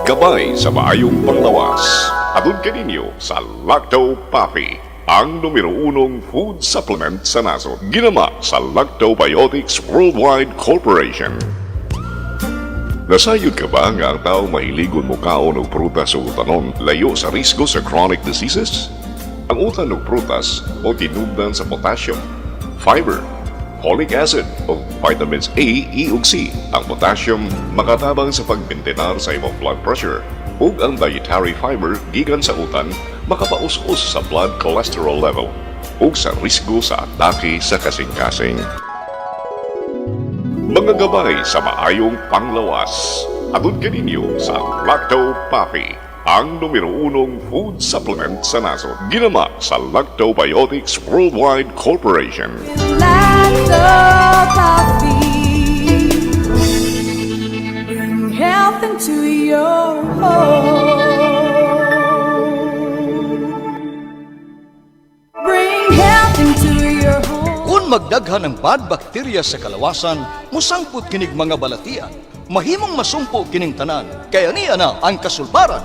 Gabay sa maayong panglawas. Atun kaninyo sa Lacto Papi, ang numero unong food supplement sa nasod. Ginama sa Lactobiotics Worldwide Corporation. Nasayod ka ba nga ang tao mahiligon mo kaon o prutas o utanon layo sa risgo sa chronic diseases? Ang utan o prutas o tinubdan sa potassium, fiber, folic acid o vitamins A, E ug C. Ang potassium makatabang sa pagmintenar sa imong blood pressure ug ang dietary fiber gikan sa utan makapaus-us sa blood cholesterol level ug sa risgo sa atake sa kasing-kasing. Mga gabay sa maayong panglawas. Atun kaninyo sa Lacto Papi, ang numero unong food supplement sa nasod. Ginama sa Lactobiotics Worldwide Corporation. Lacto Coffee, bring health into your home. Bring health into your home. Kung magdaghan ng bad bacteria sa kalawasan, musangput kinig mga balatian, mahimong masumpo kining tanan, kaya niya na ang kasulbaran.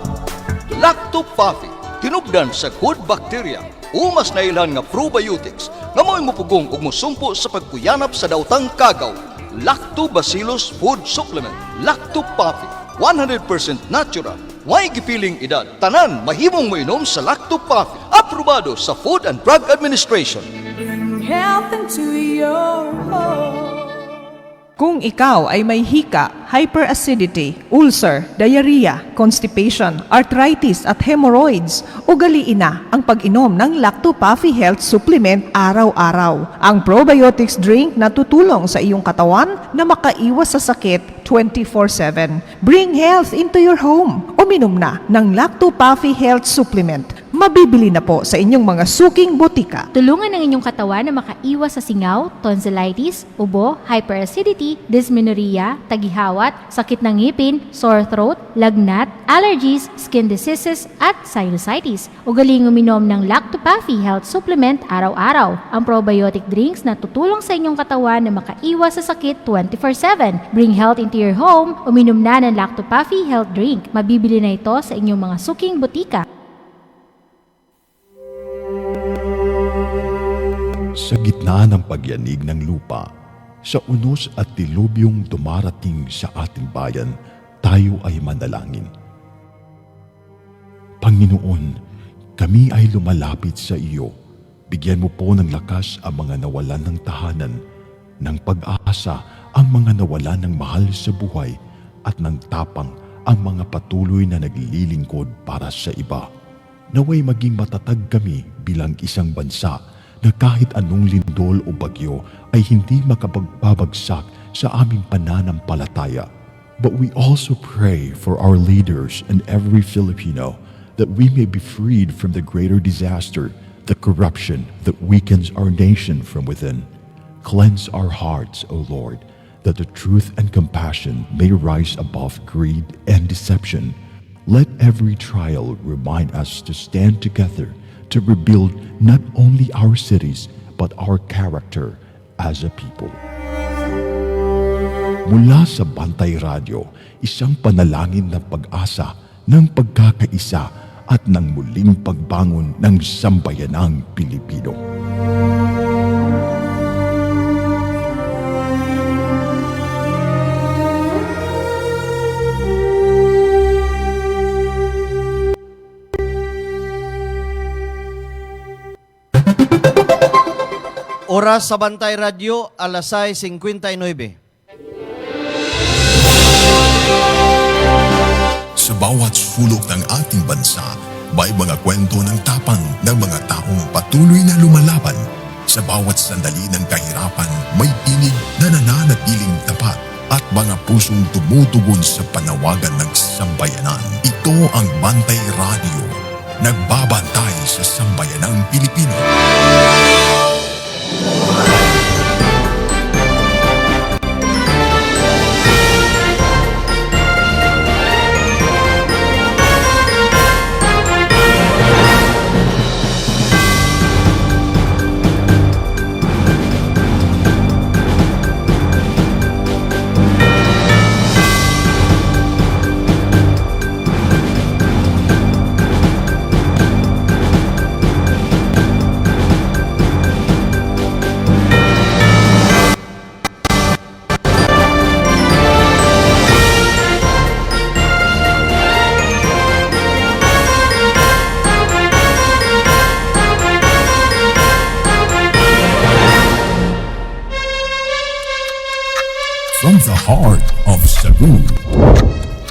Lacto Papi, tinubdan sa good bacteria, umas na ilan nga probiotics, nga mo'y mupugong ug musumpo sa pagkuyanap sa dautang kagaw. Lactobacillus Food Supplement, Lacto Papi, 100% natural, may gipiling edad, tanan mahimong moinom sa Lacto Papi, aprobado sa Food and Drug Administration. Bring health into your home. Kung ikaw ay may hika, hyperacidity, ulcer, diarrhea, constipation, arthritis at hemorrhoids, ugaliin na ang pag-inom ng Lacto Puffy Health Supplement araw-araw. Ang probiotics drink na tutulong sa iyong katawan na makaiwas sa sakit 24/7. Bring health into your home. Uminom na ng Lacto Puffy Health Supplement. Mabibili na po sa inyong mga suking botika. Tulungan ang inyong katawan na makaiwas sa singaw, tonsillitis, ubo, hyperacidity, dysmenorrhea, tagihawat, sakit ng ngipin, sore throat, lagnat, allergies, skin diseases, at sinusitis. Ugaling uminom ng Lacto Puffy Health Supplement araw-araw. Ang probiotic drinks na tutulong sa inyong katawan na makaiwas sa sakit 24/7. Bring health into your home. Uminom na ng Lacto Puffy Health Drink. Mabibili na ito sa inyong mga suking botika. Sa gitna ng pagyanig ng lupa, sa unos at dilubyong dumarating sa ating bayan, tayo ay manalangin. Panginoon, kami ay lumalapit sa iyo. Bigyan mo po ng lakas ang mga nawalan ng tahanan, ng pag-asa ang mga nawalan ng mahal sa buhay, at ng tapang ang mga patuloy na naglilingkod para sa iba. Naway maging matatag kami bilang isang bansa na kahit anong lindol o bagyo ay hindi makapagbabagsak sa aming pananampalataya. But we also pray for our leaders and every Filipino that we may be freed from the greater disaster, the corruption that weakens our nation from within. Cleanse our hearts, O Lord, that the truth and compassion may rise above greed and deception. Let every trial remind us to stand together to rebuild not only our cities but our character as a people. Mula sa Bantay Radio, isang panalangin ng pag-asa, ng pagkakaisa at ng muling pagbangon ng sambayanang Pilipino. Oras sa Bantay Radio, alas 6:59. Sa bawat sulok ng ating bansa, may mga kwento ng tapang ng mga taong patuloy na lumalaban. Sa bawat sandali ng kahirapan, may tinig na nananatiling tapat at mga pusong tumutugon sa panawagan ng sambayanan. Ito ang Bantay Radio, nagbabantay sa sambayanang Pilipino.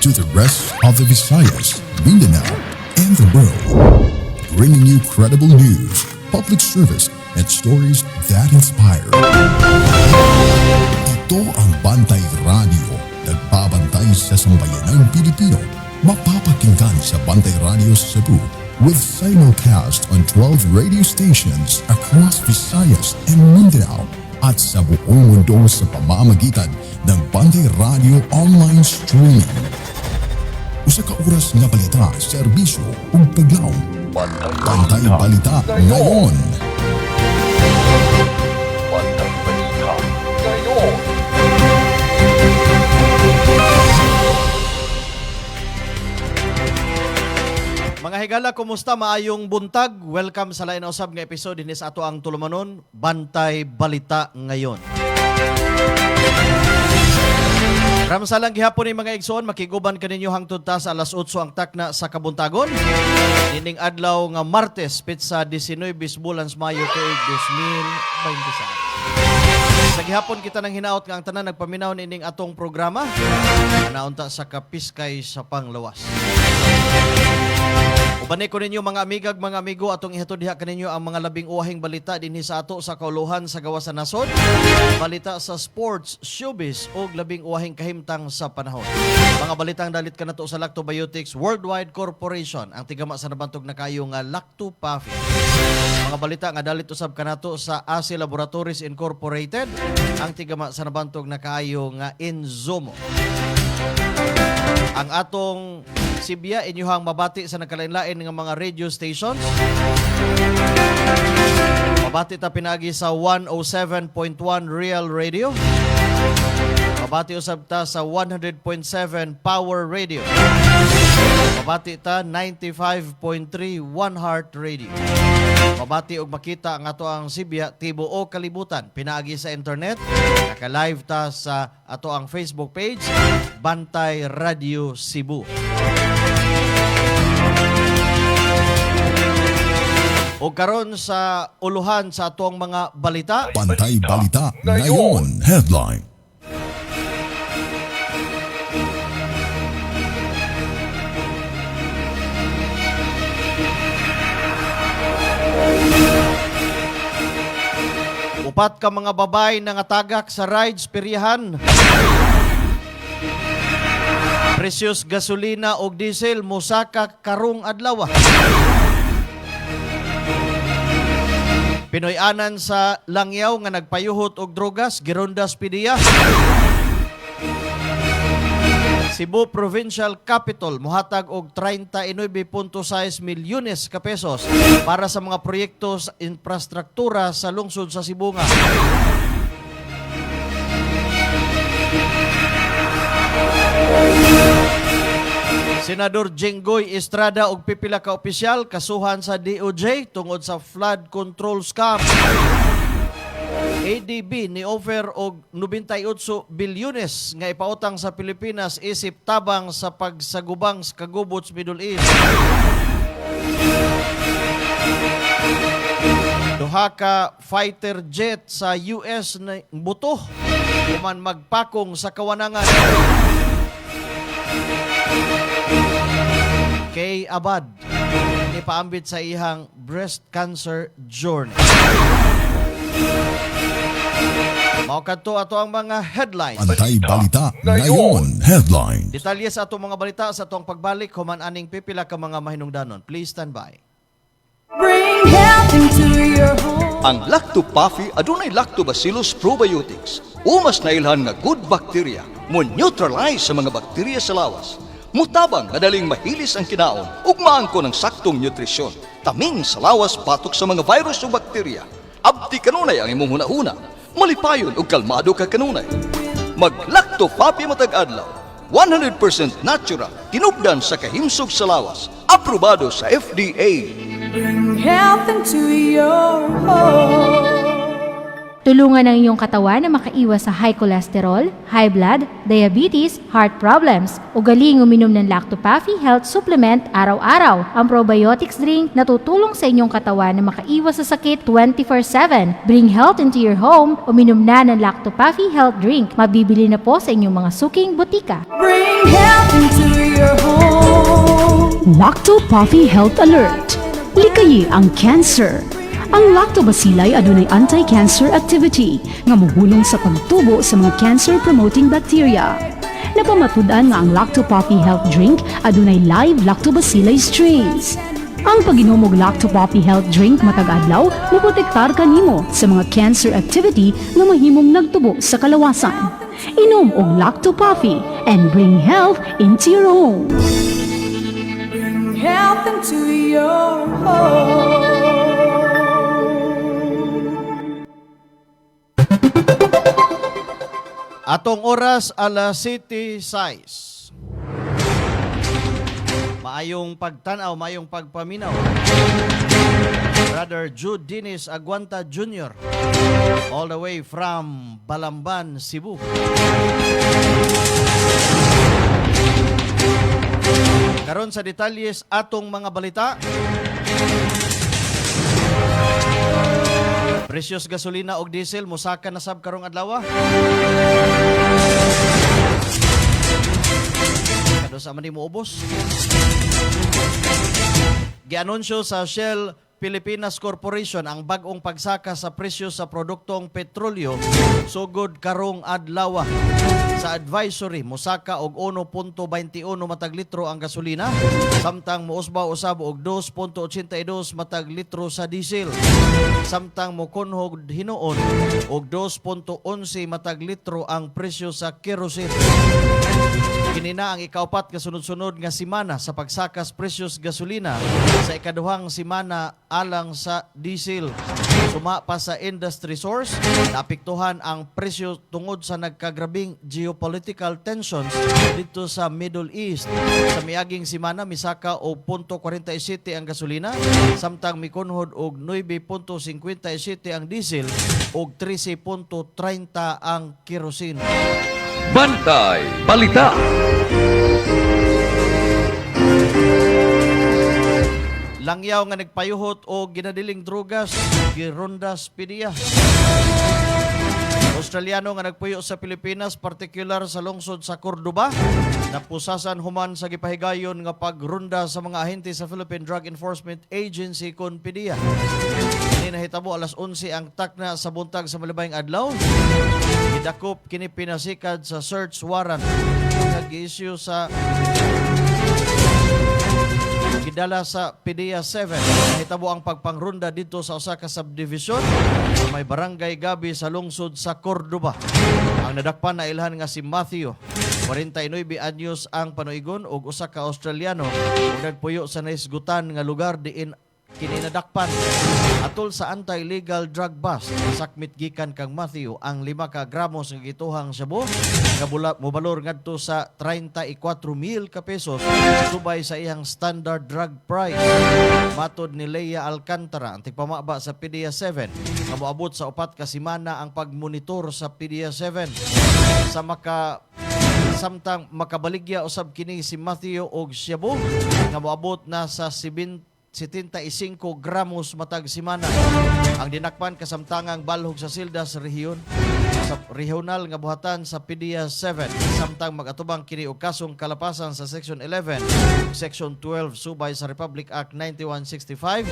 to the rest of the Visayas, Mindanao, and the world. Bringing you credible news, public service, and stories that inspire. Ito ang Bantay Radio, nagbabantay sa sambayanang Pilipino. Mapapakinggan sa Bantay Radio Cebu with simulcast on 12 radio stations across Visayas and Mindanao at sa buong mundo sa pamamagitan ng Bantay Radio online streaming. Usa ka oras nga balita, serbisyo ug paglaom. Bantay Balita ngayon. Bantay Balita ngayon. Mga higala, kumusta? Maayong buntag. Welcome sa lain na usab nga episode dinis ato ang tulumanon, Bantay Balita ngayon. Ramsalang gihapon ni mga igsoon, makiguban kaninyo hangtod ta sa alas 8 ang takna sa kabuntagon. Dining adlaw nga Martes, pitsa 19 bulan Mayo kay 2026. Sa gihapon kita nang hinaot nga ang tanan nagpaminaw nining atong programa. Naunta sa kapiskay sa panglawas. Ubanay ko ninyo mga amigag, mga amigo, atong ihatod diha kaninyo ang mga labing uwahing balita dinhi sa ato sa kauluhan sa gawas sa nasod, balita sa sports, showbiz ug labing uwahing kahimtang sa panahon. Mga balitang dalit kanato sa Lactobiotics Worldwide Corporation, ang tigama sa nabantog na kayo nga Lacto Puffy. Mga balita nga dalit usab kanato sa AC Laboratories Incorporated, ang tigama sa nabantog na kayo nga Inzomo. Ang atong Sibya inyuhang mabati sa nagkalain-lain ng mga radio stations. Mabati ta pinagi sa 107.1 Real Radio. Mabati usab ta sa 100.7 Power Radio. Mabati ta 95.3 One Heart Radio. Mabati og makita ang ato ang Sibya tibuok kalibutan pinaagi sa internet. Naka-live ta sa ato ang Facebook page Bantay Radio Cebu. O karon sa uluhan sa atong mga balita. Bantay Balita ngayon. Headline. Upat ka mga babay na natagak sa rides peryahan. Presyos gasolina o diesel musaka karong adlaw. Pinoy-anan sa Langyaw nga nagpayuhot og drogas, girondas pidiya. Cebu Provincial Capital muhatag og 39.6 milyones ka pesos para sa mga proyekto sa infrastruktura sa lungsod sa Cebu nga. Senador Jenggoy Estrada og pipila ka opisyal kasuhan sa DOJ tungod sa flood control scam. ADB ni offer og 98 bilyones nga ipautang sa Pilipinas isip tabang sa pagsagubang sa kagubot sa Middle East. Duha ka fighter jet sa US na buto human magpakong sa kawanangan. Kay Abad ipaambit sa ihang breast cancer journey. Mao kadto ato ang mga headlines. Bantay Balita ngayon. Headline. Detalye sa atong mga balita sa atong pagbalik human aning pipila ka mga mahinungdanon. Please stand by. Bring health into your home. Ang Lacto Puffy adunay Lactobacillus probiotics. Umas na ilhan nga good bacteria mo neutralize sa mga bakterya sa lawas. Mutabang madaling mahilis ang kinaon ug maangko ng saktong nutrisyon. Taming sa lawas patok sa mga virus o bakterya. Abdi kanunay ang imong hunahuna. Malipayon ug kalmado ka kanunay. Mag Lacto Puffy matag adlaw. 100% natural, tinubdan sa kahimsog sa lawas. Aprobado sa FDA. Bring health into your home. Tulungan ang iyong katawan na makaiwas sa high cholesterol, high blood, diabetes, heart problems. Ugaling uminom ng Lactopafi Health Supplement araw-araw. Ang probiotics drink na tutulong sa inyong katawan na makaiwas sa sakit 24/7. Bring health into your home. Uminom na ng Lactopafi Health Drink. Mabibili na po sa inyong mga suking butika. Bring health into your home. Lacto Puffy Health Alert. Likayi ang cancer. Ang lactobacilli adunay anti-cancer activity nga mohulong sa pagtubo sa mga cancer-promoting bacteria. Napamatud-an nga ang Lacto Puffy Health Drink adunay live lactobacilli strains. Ang pag-inom og Lacto Puffy Health Drink matag adlaw moprotektar kanimo sa mga cancer activity nga mahimong nagtubo sa kalawasan. Inom og Lacto Puffy and bring health into your home. Bring health into your home. Atong oras alas 7:06. Maayong pagtanaw, maayong pagpaminaw. Brother Jude Dinis Aguanta Jr. all the way from Balamban, Cebu. Karon sa detalyes atong mga balita. Presyos gasolina og diesel mosaka na sab karong adlaw. Kado sa man mo ubos. Gianunsyo sa Shell Pilipinas Corporation ang bag-ong pagsaka sa presyo sa produktong petrolyo sugod karong adlaw. Sa advisory, mosaka og 1.21 matag litro ang gasolina, samtang mousbaw usab og 2.82 matag litro sa diesel. Samtang mokunhog hinuon og 2.11 matag litro ang presyo sa kerosene. Kini na ang ikaupat ka sunod-sunod nga semana sa pagsakas presyos gasolina sa ikaduhang semana alang sa diesel. Suma pa sa industry source, naapektuhan ang presyo tungod sa nagkagrabing geopolitical tensions dito sa Middle East. Sa miaging semana misaka og 0.47 ang gasolina, samtang mikunhod og 9.57 ang diesel og 13.30 ang kerosene. Bantay Balita. Langyaw nga nagpayuhot o ginadiling drugas, girondas pidiya. Australiano nga nagpuyo sa Pilipinas, partikular sa lungsod sa Cordoba, napusasan human sa gipahigayon nga pagronda sa mga ahente sa Philippine Drug Enforcement Agency kon pidiya. Kini nahitabo alas 11 ang takna sa buntag sa malabayng adlaw. Gidakop kini pinasikad sa search warrant nga gi-issue sa gidala sa PDEA 7. Nahitabo ang pagpangronda dito sa usa ka subdivision sa may barangay Gabi sa lungsod sa Cordoba. Ang nadakpan na ilhan nga si Matthew, 49 anyos ang panuigon ug usa ka Australiano ug nagpuyo sa naisgutan nga lugar diin kini nadakpan. Atol sa anti-illegal drug bust, sakmit gikan kang Matthew ang 5 ka gramos nga gituhang shabu nga mobalor ngadto sa 34,000 ka pesos subay sa iyang standard drug price. Matod ni Leia Alcantara, ang tigpamaba sa PDEA 7, nga moabot sa 4 ka semana ang pagmonitor sa PDEA 7 sa samtang makabaligya usab kini si Matthew og shabu nga moabot na sa 75 gramos matag semana. Ang dinakpan kasamtangang balhog sa Sildas rehiyon sa regional nga buhatan sa PDEA 7, samtang magatubang kini og kasong kalapasan sa Section 11, Section 12 subay sa Republic Act 9165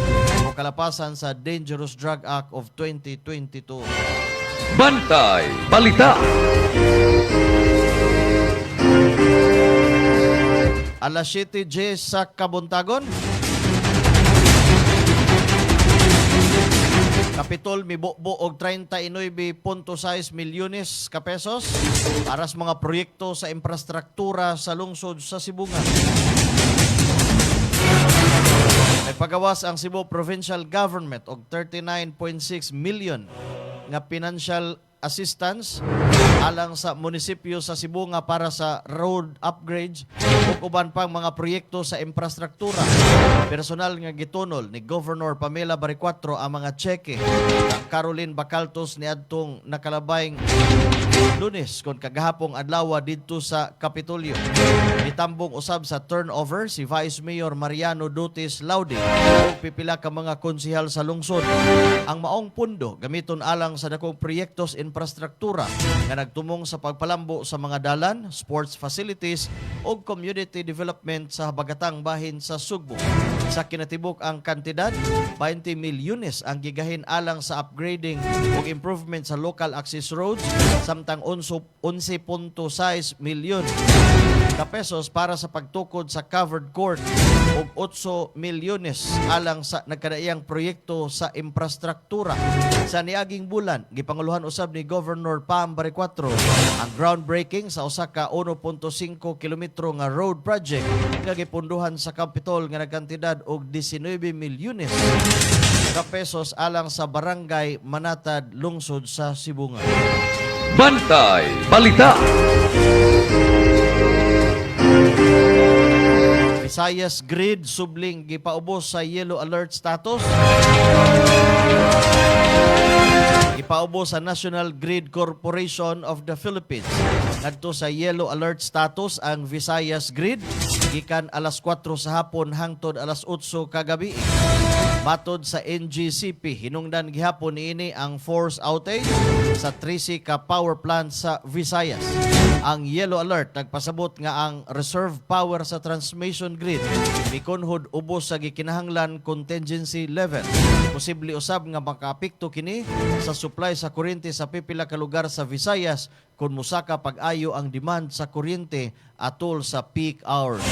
o kalapasan sa Dangerous Drug Act of 2022. Bantay Balita. Alas 7:10 sa Kabuntagon. Kapitol mibukbo og 39.6 milyones ka pesos para sa mga proyekto sa infrastruktura sa lungsod sa Sibungan. Nagpagawas ang Cebu Provincial Government og 39.6 million nga financial assistance alang sa munisipyo sa Cebu nga para sa road upgrades ug uban pang mga proyekto sa infrastruktura. Personal nga gitunol ni Governor Pamela Baricuatro ang mga cheque kang Caroline Bacaltos niadtong nakalabayng Lunes kon kagahapong adlaw didto sa Kapitolyo. Nitambong usab sa turnover si Vice Mayor Mariano Dutis Laude ug pipila ka mga konsehal sa lungsod. Ang maong pundo gamiton alang sa dakong proyektos infrastruktura nga nagtumong sa pagpalambo sa mga dalan, sports facilities ug community development sa habagatang bahin sa Sugbo. Sa kinatibuk ang kantidad, 20 milyones ang gigahin alang sa upgrading ug improvement sa local access roads samtang 11.6 milyon ka pesos para sa pagtukod sa covered court ug 8 milyones alang sa nagkadaiyang proyekto sa infrastruktura. Sa niaging bulan, gipanguluhan usab ni Governor Pam Baricuatro ang groundbreaking sa usa ka 1.5 kilometro nga road project nga gipunduhan sa Capitol nga nagkantidad og 19 milyones ka pesos alang sa barangay Manatad, lungsod sa Sibungan. Bantay Balita. Visayas Grid subling gipaubos sa yellow alert status. Gipaubos sa National Grid Corporation of the Philippines ngadto sa yellow alert status ang Visayas Grid gikan alas 4 sa hapon hangtod alas 8 kagabi. Matod sa NGCP, hinungdan gihapon niini ang force outage sa 13 ka power plant sa Visayas. Ang yellow alert nagpasabot nga ang reserve power sa transmission grid mikunhod ubos sa gikinahanglan contingency level. Posible usab nga makaapekto kini sa supply sa kuryente sa pipila ka lugar sa Visayas kung musaka pag-ayo ang demand sa kuryente atol sa peak hours.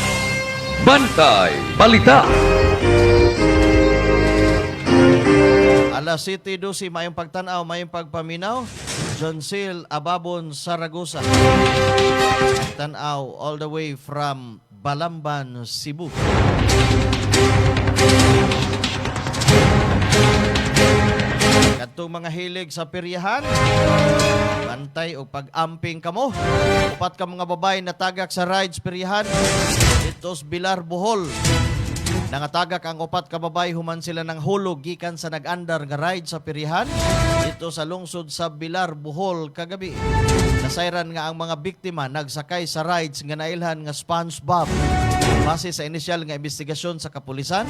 Bantay Balita. Alas 7:12 mayong pagtanaw, mayong pagpaminaw. John Sil Ababon, Saragosa. Tanaw all the way from Balamban, Cebu. Kadtong mga hilig sa peryahan, bantay o pag-amping kamo. Upat ka mga babae na tagak sa rides peryahan dito sa Bilar, Bohol. Nangatagak ang upat ka babae human sila ng hulog gikan sa nag-andar nga ride sa pirihan dito sa lungsod sa Bilar, Bohol kagabi. Nasayran nga ang mga biktima nagsakay sa rides nga nailhan nga SpongeBob. Base sa inisyal nga investigasyon sa kapulisan,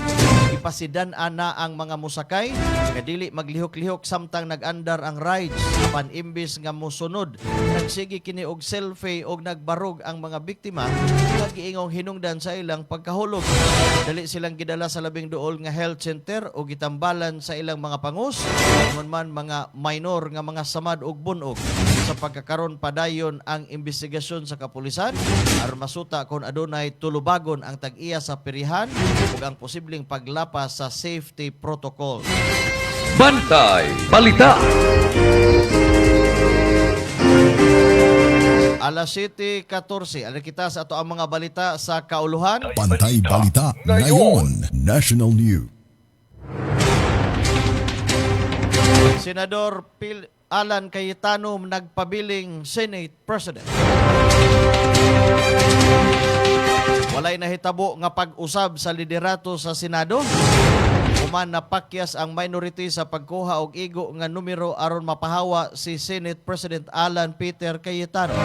ipasidan-an na ang mga musakay nga dili maglihok-lihok samtang nag-andar ang rides. Apan imbis nga mosunod, nagsigi kini og selfie og nagbarog ang mga biktima nga giingong hinungdan sa ilang pagkahulog. Dali silang gidala sa labing duol nga health center o gitambalan sa ilang mga pangus, man mga minor nga mga samad og bunog. Sa pagkakaron padayon ang investigasyon sa kapulisan aron masuta kung adunay tulubagon ang tag-iya sa pirihan ug ang posibleng paglapas sa safety protocol. Bantay Balita. Alas 7:14, alam kita sa ato ang mga balita sa kauluhan. Bantay Balita ngayon. National News. Senador Alan Cayetano nagpabiling Senate President. Walay nahitabo nga pag-usab sa liderato sa Senado. Human napakyas ang minority sa pagkuha og igo nga numero aron mapahawa si Senate President Alan Peter Cayetano.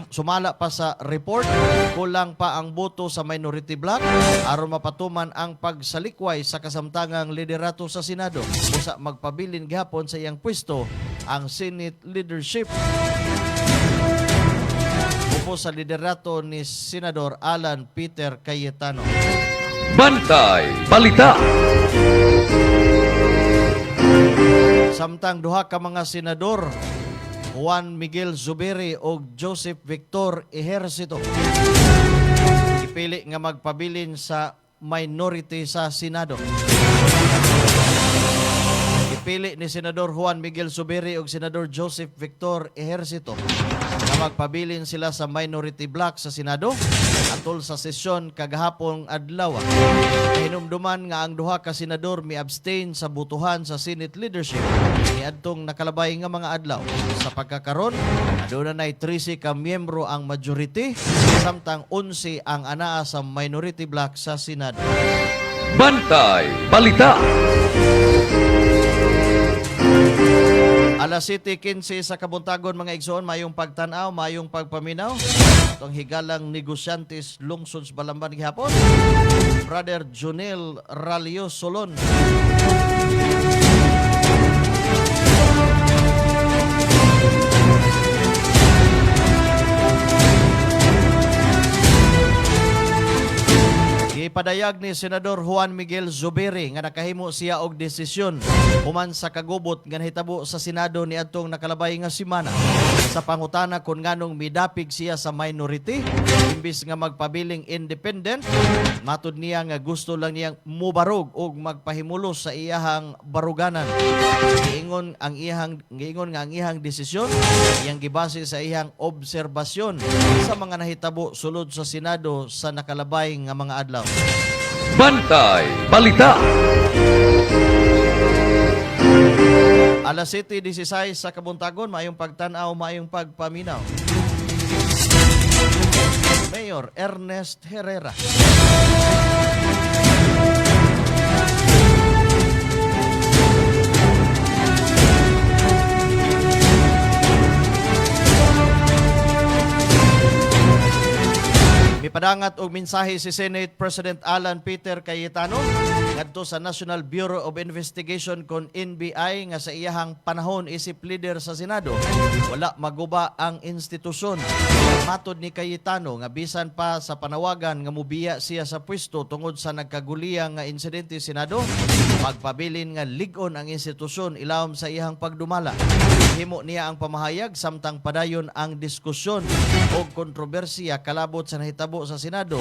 Sumala pa sa report, kulang pa ang boto sa minority bloc aron mapatuman ang pagsalikway sa kasamtangang liderato sa Senado. Usa magpabilin gihapon sa iyang pwesto ang Senate leadership. Upo sa liderato ni Senador Alan Peter Cayetano. Bantay Balita. Samtang duha ka mga senador, Juan Miguel Zubiri o Joseph Victor Ejercito, ipili nga magpabilin sa minority sa Senado. Gipili ni Senador Juan Miguel Zubiri ug Senador Joseph Victor Ejercito na magpabilin sila sa minority block sa Senado atol sa sesyon kagahapong adlaw. Hinumduman nga ang duha ka senador mi-abstain sa butuhan sa Senate leadership niadtong nakalabay nga mga adlaw. Sa pagkakaron, aduna nay 13 ka miyembro ang majority samtang 11 ang anaa sa minority block sa Senado. Bantay Balita. Alas 7:15 sa kabuntagon mga igsoon, mayong pagtanaw, mayong pagpaminaw. Itong higalang negosyantes lungsod sa Balamban gihapon. Brother Junel Ralio Solon. Ipadayag ni Senador Juan Miguel Zubiri nga nakahimo siya og desisyon human sa kagubot nga nahitabo sa Senado niadtong nakalabay nga semana sa pangutana kung nganong midapig siya sa minority imbis nga magpabiling independent. Matud niya nga gusto lang niyang mubarog og magpahimulos sa iyahang baruganan. Giingon nga ang iyang desisyon iyang gibase sa iyang obserbasyon sa mga nahitabo sulod sa Senado sa nakalabay nga mga adlaw. Bantay Balita. Alas 7:16 sa kabuntagon, mayong pagtanaw, mayong pagpaminaw. Mayor Ernest Herrera. Mipadangat og mensahe si Senate President Alan Peter Cayetano ngadto sa National Bureau of Investigation kon NBI nga sa iyahang panahon isip leader sa Senado wala maguba ang institusyon. Matod ni Cayetano nga bisan pa sa panawagan nga mubiya siya sa pwesto tungod sa nagkaguliyang nga insidente sa Senado, magpabilin nga ligon ang institusyon ilawom sa iyahang pagdumala. Himo niya ang pamahayag samtang padayon ang diskusyon o kontrobersiya kalabot sa nahitabo sa Senado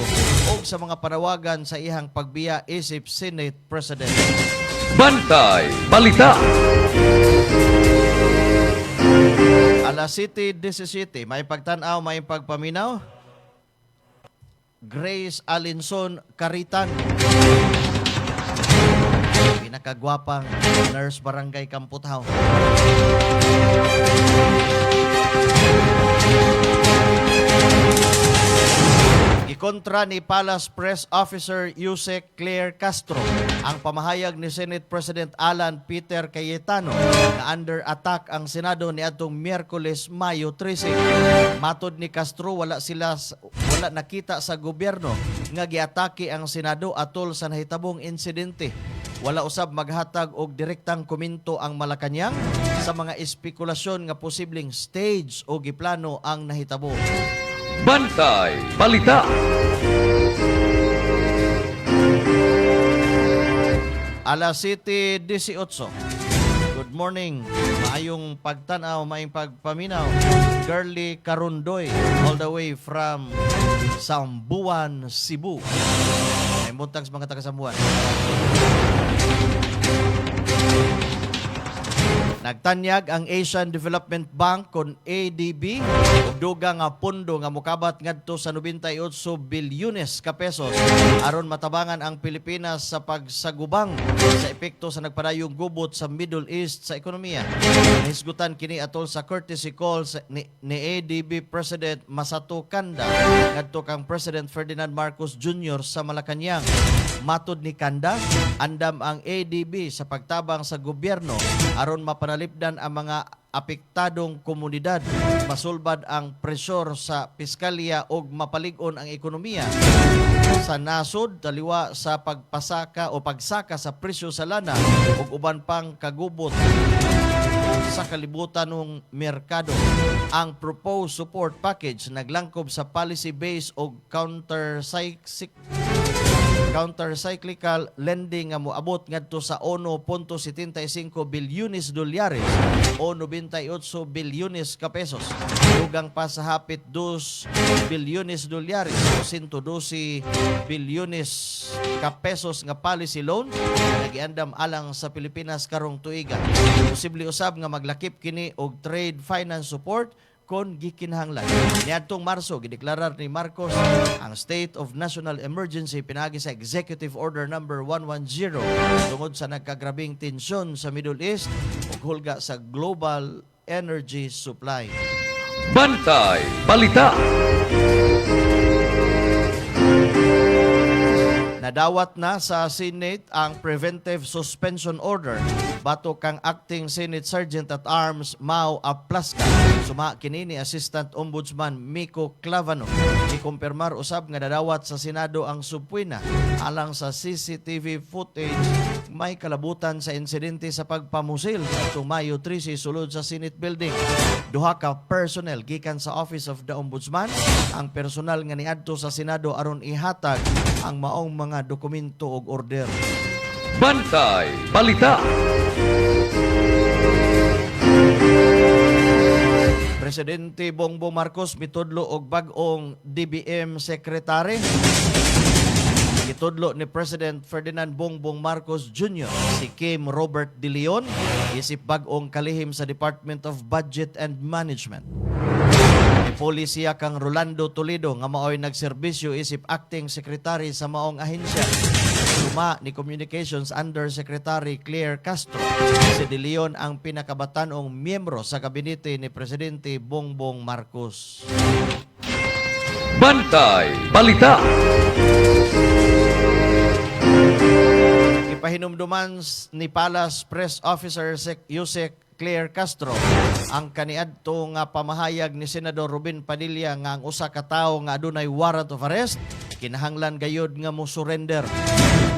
o sa mga panawagan sa ihang pagbiya isip Senate President. Bantay Balita. Alas 7:17, may pagtanaw, may pagpaminaw. Grace Alinson Caritan, pinakagwapang nurse barangay Kamputhaw. Ikontra ni Palace Press Officer Yusek Claire Castro ang pamahayag ni Senate President Alan Peter Cayetano na under attack ang Senado niadtong Miyerkules, Mayo 13. Matod ni Castro, wala nakita sa gobyerno nga giatake ang Senado atol sa nahitabong insidente. Wala usab maghatag og direktang komento ang Malacañang sa mga espekulasyon nga posibleng stage o giplano ang nahitabo. Bantay Balita. Alas 7:18. Good morning. Maayong pagtanaw, maayong pagpaminaw. Girly Carundoy, all the way from Sambuan, Cebu. Ay buntag sa mga taga Sambuan. Nagtanyag ang Asian Development Bank kon ADB og duga nga pondo nga mokabat ngadto sa 98 bilyones ka pesos aron matabangan ang Pilipinas sa pagsagubang sa epekto sa nagpadayong gubot sa Middle East sa ekonomiya. Nahisgutan kini atol sa courtesy call ni ADB President Masato Kanda ngadto kang President Ferdinand Marcos Jr. sa Malacañang. Matud ni Kanda, andam ang ADB sa pagtabang sa gobyerno aron mapanalipdan ang mga apektadong komunidad, masulbad ang presyor sa piskalya ug mapalig-on ang ekonomiya sa nasod taliwa sa pagpasaka o pagsaka sa presyo sa lana ug uban pang kagubot sa kalibutan ng merkado. Ang proposed support package naglangkob sa policy base o countercyclical lending nga moabot ngadto sa 1.75 bilyones dolyares o 98 bilyones ka pesos. Dugang pa sa hapit 2 bilyones dolyares o 112 bilyones ka pesos nga policy loan nagiandam alang sa Pilipinas karong tuiga. Posible usab nga maglakip kini og trade finance support kon gikinahanglan. Niadtong Marso gideklarar ni Marcos ang State of National Emergency pinagi sa Executive Order number 110 tungod sa nagkagrabing tensyon sa Middle East ug hulga sa global energy supply. Bantay Balita. Nadawat na sa Senate ang preventive suspension order batok kang acting Senate Sergeant at Arms Mau Aplasca. Suma kini ni Assistant Ombudsman Miko Clavano. Ikumpirmar usab nga nadawat sa Senado ang subpoena alang sa CCTV footage may kalabutan sa insidente sa pagpamusil atong Mayo 13 sulod sa Senate Building. Duha ka personnel gikan sa Office of the Ombudsman ang personal nga niadto sa Senado aron ihatag ang maong mga dokumento ug order. Bantay Balita. Presidente Bongbong Marcos mitudlo og bag-ong DBM Secretary. Gitudlo ni President Ferdinand Bongbong Marcos Jr. si Kim Robert De Leon isip bag-ong kalihim sa Department of Budget and Management. Polisiya kang Rolando Toledo nga maoy nagserbisyo isip acting secretary sa maong ahensya. Suma ni Communications Undersecretary Claire Castro. Si De Leon ang pinakabatanong miyembro sa kabinete ni Presidente Bongbong Marcos. Bantay Balita. Ipahinumduman ni Palace Press Officer Yusek Claire Castro ang kaniadto nga pamahayag ni Senador Robin Padilla nga ang usa ka tawo nga adunay warrant of arrest kinahanglan gayud nga mo surrender.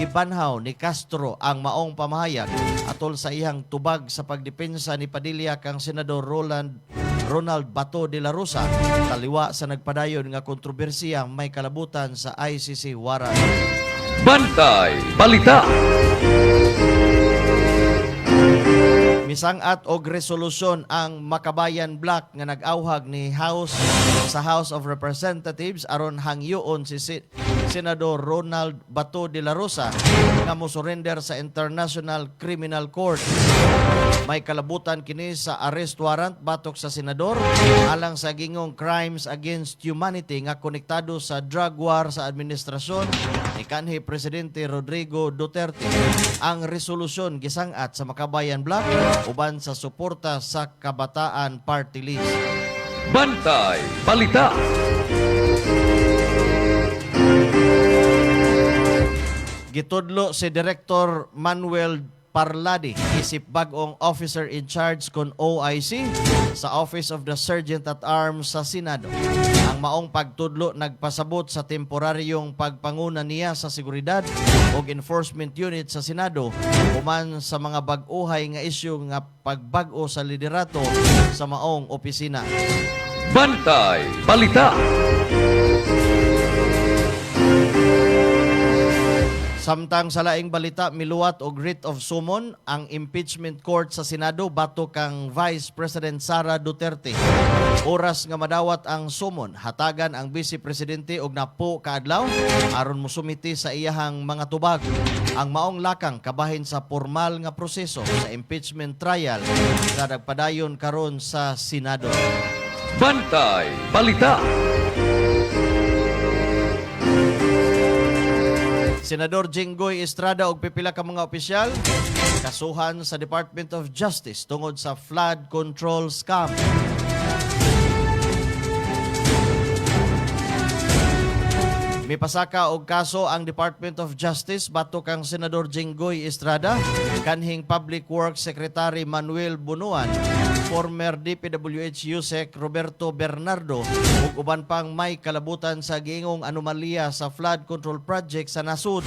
Ibanhaw ni Castro ang maong pamahayag atol sa iyang tubag sa pagdepensa ni Padilla kang Senador Ronald Bato de la Rosa taliwa sa nagpadayon nga kontrobersiya may kalabutan sa ICC warrant. Bantay Balita. Misangat og resolusyon ang Makabayan Bloc nga nag-awhag ni House of Representatives aron hangyoon si Senador Ronald Bato de la Rosa nga mo surrender sa International Criminal Court. May kalabutan kini sa arrest warrant batok sa senador alang sa gingong crimes against humanity nga konektado sa drug war sa administrasyon ni kanhi Presidente Rodrigo Duterte. Ang resolusyon gisangat sa Makabayan Bloc uban sa suporta sa Kabataan Party List. Bantay Balita. Gitudlo si Director Manuel Parladi isip bag-ong officer in charge kon OIC sa Office of the Sergeant at Arms sa Senado. Ang maong pagtudlo nagpasabot sa temporaryong pagpanguna niya sa seguridad o enforcement unit sa Senado human sa mga bag-uhay nga isyu nga pagbag-o sa liderato sa maong opisina. Bantay Balita. Samtang sa laing balita, miluwat og writ of summon ang impeachment court sa Senado batok kang Vice President Sara Duterte. Oras nga madawat ang summon, hatagan ang Vice Presidente og napo kaadlaw aron mosumiti sa iyahang mga tubag. Ang maong lakang kabahin sa formal nga proseso sa impeachment trial nga nagpadayon karon sa Senado. Bantay Balita. Senador Jinggoy Estrada og pipila ka mga opisyal kasuhan sa Department of Justice tungod sa flood control scam. Mipasaka og kaso ang Department of Justice batok kang Senador Jinggoy Estrada, kanhing Public Works Secretary Manuel Bunuan, former DPWH Yusek Roberto Bernardo ug uban pang may kalabutan sa giingong anomalya sa flood control project sa nasud.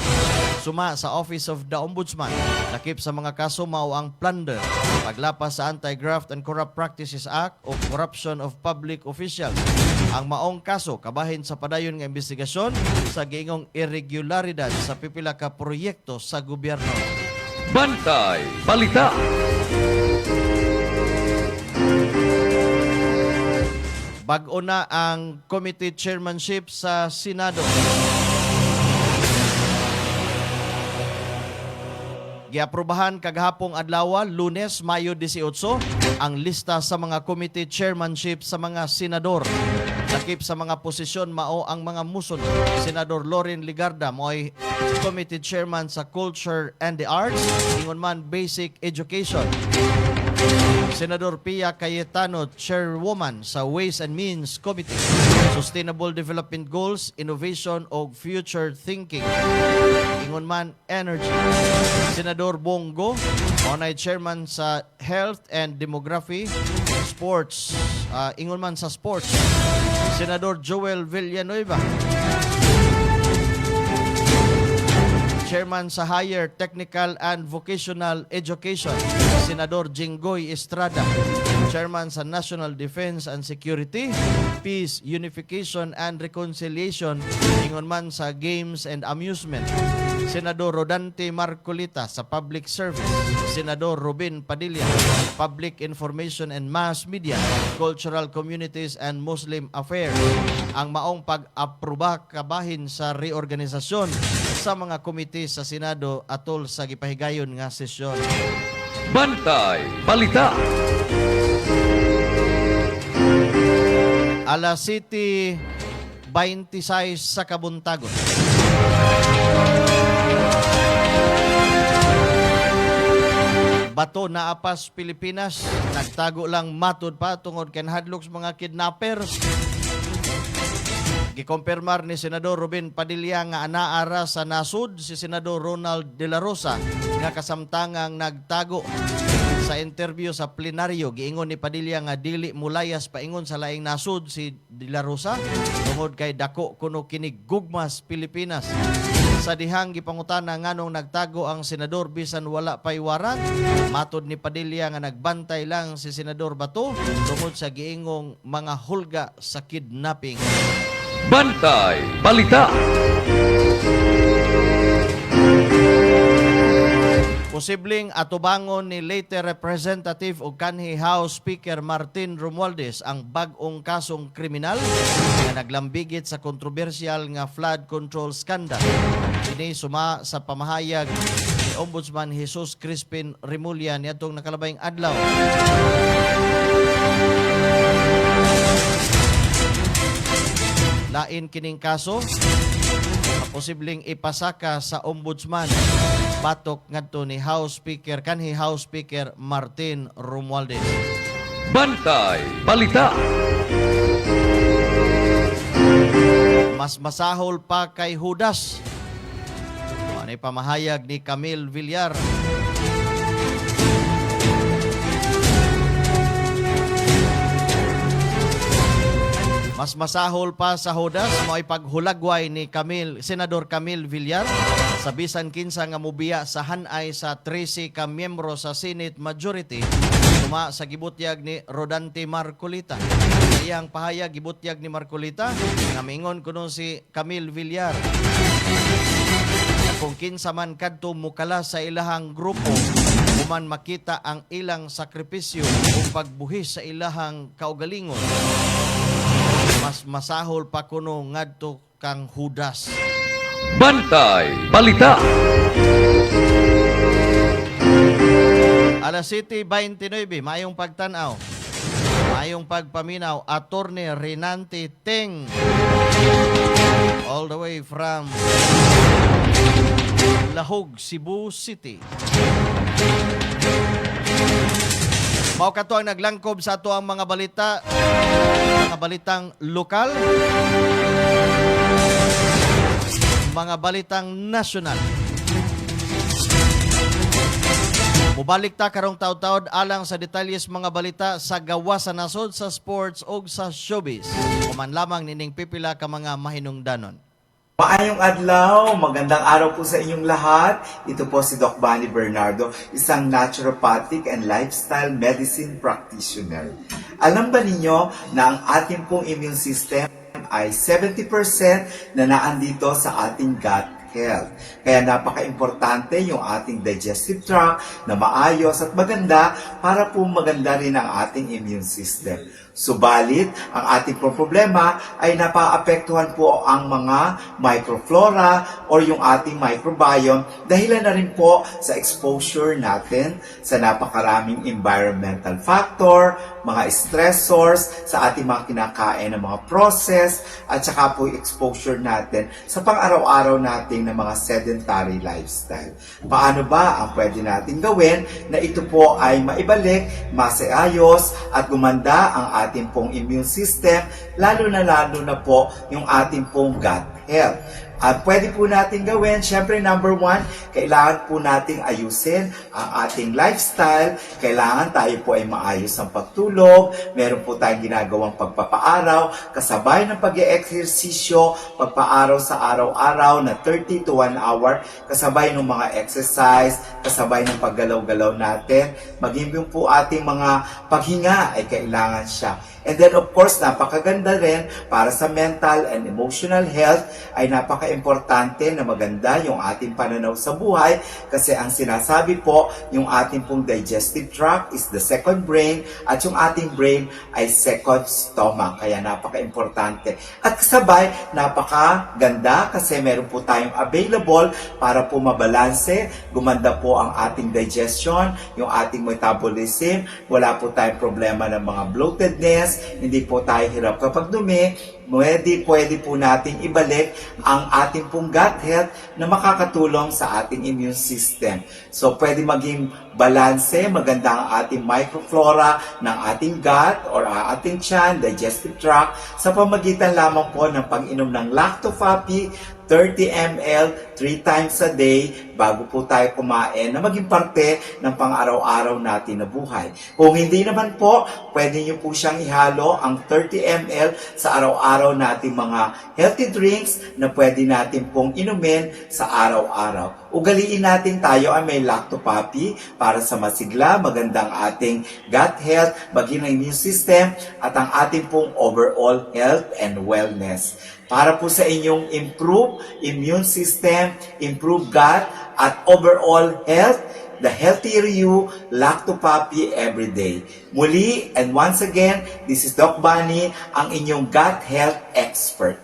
Suma sa Office of the Ombudsman, lakip sa mga kaso mao ang plunder, paglapas sa Anti-Graft and Corrupt Practices Act o Corruption of Public Officials, ang maong kaso kabahin sa padayon nga investigasyon sa giingong irregularidad sa pipila ka proyekto sa gobyerno. Bantay Balita. Bag-o na ang committee chairmanship sa Senado. Giaprobahan kagahapong adlaw, Lunes, Mayo 18, ang lista sa mga committee chairmanship sa mga senador. Lakip sa mga posisyon mao ang mga musunod. Senador Loren Ligarda mo'y committee chairman sa Culture and the Arts, ingon man Basic Education. Senador Pia Cayetano, chairwoman sa Ways and Means Committee, Sustainable Development Goals, Innovation o Future Thinking. Ingon man Energy. Senador Bongo, monay chairman sa Health and Demography, Sports, ingon man sa Sports. Senador Joel Villanueva, chairman sa Higher Technical and Vocational Education. Senador Jinggoy Estrada, chairman sa National Defense and Security, Peace, Unification and Reconciliation, ingon man sa Games and Amusement. Senador Rodante Marcolita sa Public Service. Senador Robin Padilla, Public Information and Mass Media, Cultural Communities and Muslim Affairs. Ang maong pag-aproba kabahin sa reorganisasyon sa mga komite sa Senado atol sa gipahigayon nga sesyon. Bantay Balita. Alas City 26 sa Kabuntagon. Bato na apas Pilipinas, nagtago lang matud pa tungod kay hadlok sa mga kidnappers. Gikompirmar ni Senador Robin Padilla nga anaara sa nasud si Senador Ronald De La Rosa nga kasamtangang nagtago. Sa interview sa plenaryo, giingon ni Padilla nga dili mulayas paingon sa laing nasud si De La Rosa tungod kay dako kuno kinig gugmas Pilipinas. Sa dihang gipangutana nganong nagtago ang senador bisan wala pay warat, matud ni Padilla nga nagbantay lang si Senador Bato tungod sa giingong mga hulga sa kidnapping. Bantay Balita. Posibleng atubangon ni late Representative o kanhi House Speaker Martin Romualdez ang bag-ong kasong kriminal na naglambigit sa kontrobersyal nga flood control scandal. Ini suma sa pamahayag ni Ombudsman Jesus Crispin Remulla niadtong nakalabayng adlaw. Lain kining kaso, posibleng ipasaka sa Ombudsman batok ngadto ni House Speaker kanhi House Speaker Martin Romualdez. Bantay Balita. Mas masahol pa kay Judas. Ano pamahayag ni Camille Villar. Mas masahol pa sa Judas mo ay paghulagway ni Senador Camille Villar sa bisan kinsa nga mobiya sa hanay sa 13 ka miyembro sa Senate Majority tuma sa gibutyag ni Rodante Marcolita. Iyang pahayag gibutyag ni Marcolita nga mingon kuno si Camille Villar kung kinsa man kadto mukala sa ilahang grupo human makita ang ilang sakripisyo ug pagbuhis sa ilahang kaugalingon, mas masahol pa kuno ngadto kang Judas. Bantay Balita. Alas City 29, mayong pagtanaw, mayong pagpaminaw, Attorney Renante Teng, all the way from Lahog, Cebu City. Mao kato ang naglangkob sa ato ang mga balita, mga balitang lokal, mga balitang nasyonal. Mubalik ta karong taud-taud alang sa detalyes mga balita sa gawa sa nasod, sa sports o sa showbiz. Kuman lamang nining pipila ka mga mahinungdanon. Maayong adlaw, magandang araw po sa inyong lahat. Ito po si Doc Bunny Bernardo, isang naturopathic and lifestyle medicine practitioner. Alam ba ninyo na ang ating pong immune system ay 70% na naandito sa ating gut health. Kaya napaka-importante yung ating digestive tract na maayos at maganda para po maganda rin ang ating immune system. Subalit, ang ating problema ay napaapektuhan po ang mga microflora or yung ating microbiome dahilan na rin po sa exposure natin sa napakaraming environmental factor, mga stressors sa ating mga kinakain ng mga process at saka po exposure natin sa pang-araw-araw nating ng mga sedentary lifestyle. Paano ba ang pwede natin gawin na ito po ay maibalik, masaayos at gumanda ang ating pong immune system, lalo na po yung ating pong gut health. At pwede po natin gawin, syempre number 1, kailangan po nating ayusin ang ating lifestyle. Kailangan tayo po ay maayos ang pagtulog. Meron po tayong ginagawang pagpapaaraw, kasabay ng pag-eeksesisyo, pagpaaraw sa araw-araw na 30 to 1 hour, kasabay ng mga exercise, kasabay ng paggalaw-galaw natin. Maging yung po ating mga paghinga ay kailangan siya. And then of course, napakaganda rin para sa mental and emotional health ay napaka-importante na maganda yung ating pananaw sa buhay kasi ang sinasabi po, yung ating pong digestive tract is the second brain at yung ating brain ay second stomach. Kaya napaka-importante. At kasabay, napakaganda kasi meron po tayong available para po mabalanse, gumanda po ang ating digestion, yung ating metabolism, wala po tayong problema ng mga bloatedness, hindi po tayo hirap kapag dumi, pwede po nating ibalik ang ating pong gut health na makakatulong sa ating immune system. So, pwede maging balanse, maganda ang ating microflora ng ating gut or ating tiyan, digestive tract, sa pamagitan lamang po ng pag-inom ng Lactofapi, 30 ml 3 times a day bago po tayo kumain na maging parte ng pang-araw-araw natin na buhay. Kung hindi naman po, pwede nyo po siyang ihalo ang 30 ml sa araw-araw nating mga healthy drinks na pwede natin pong inumin sa araw-araw. Ugaliin natin tayo ay may Lactopapi para sa masigla, magandang ating gut health, maging ang immune system at ang ating pong overall health and wellness. Para po sa inyong improve immune system, improve gut, at overall health, the healthier you, Lactopapi every day. Muli, and once again, this is Doc Bunny, ang inyong gut health expert.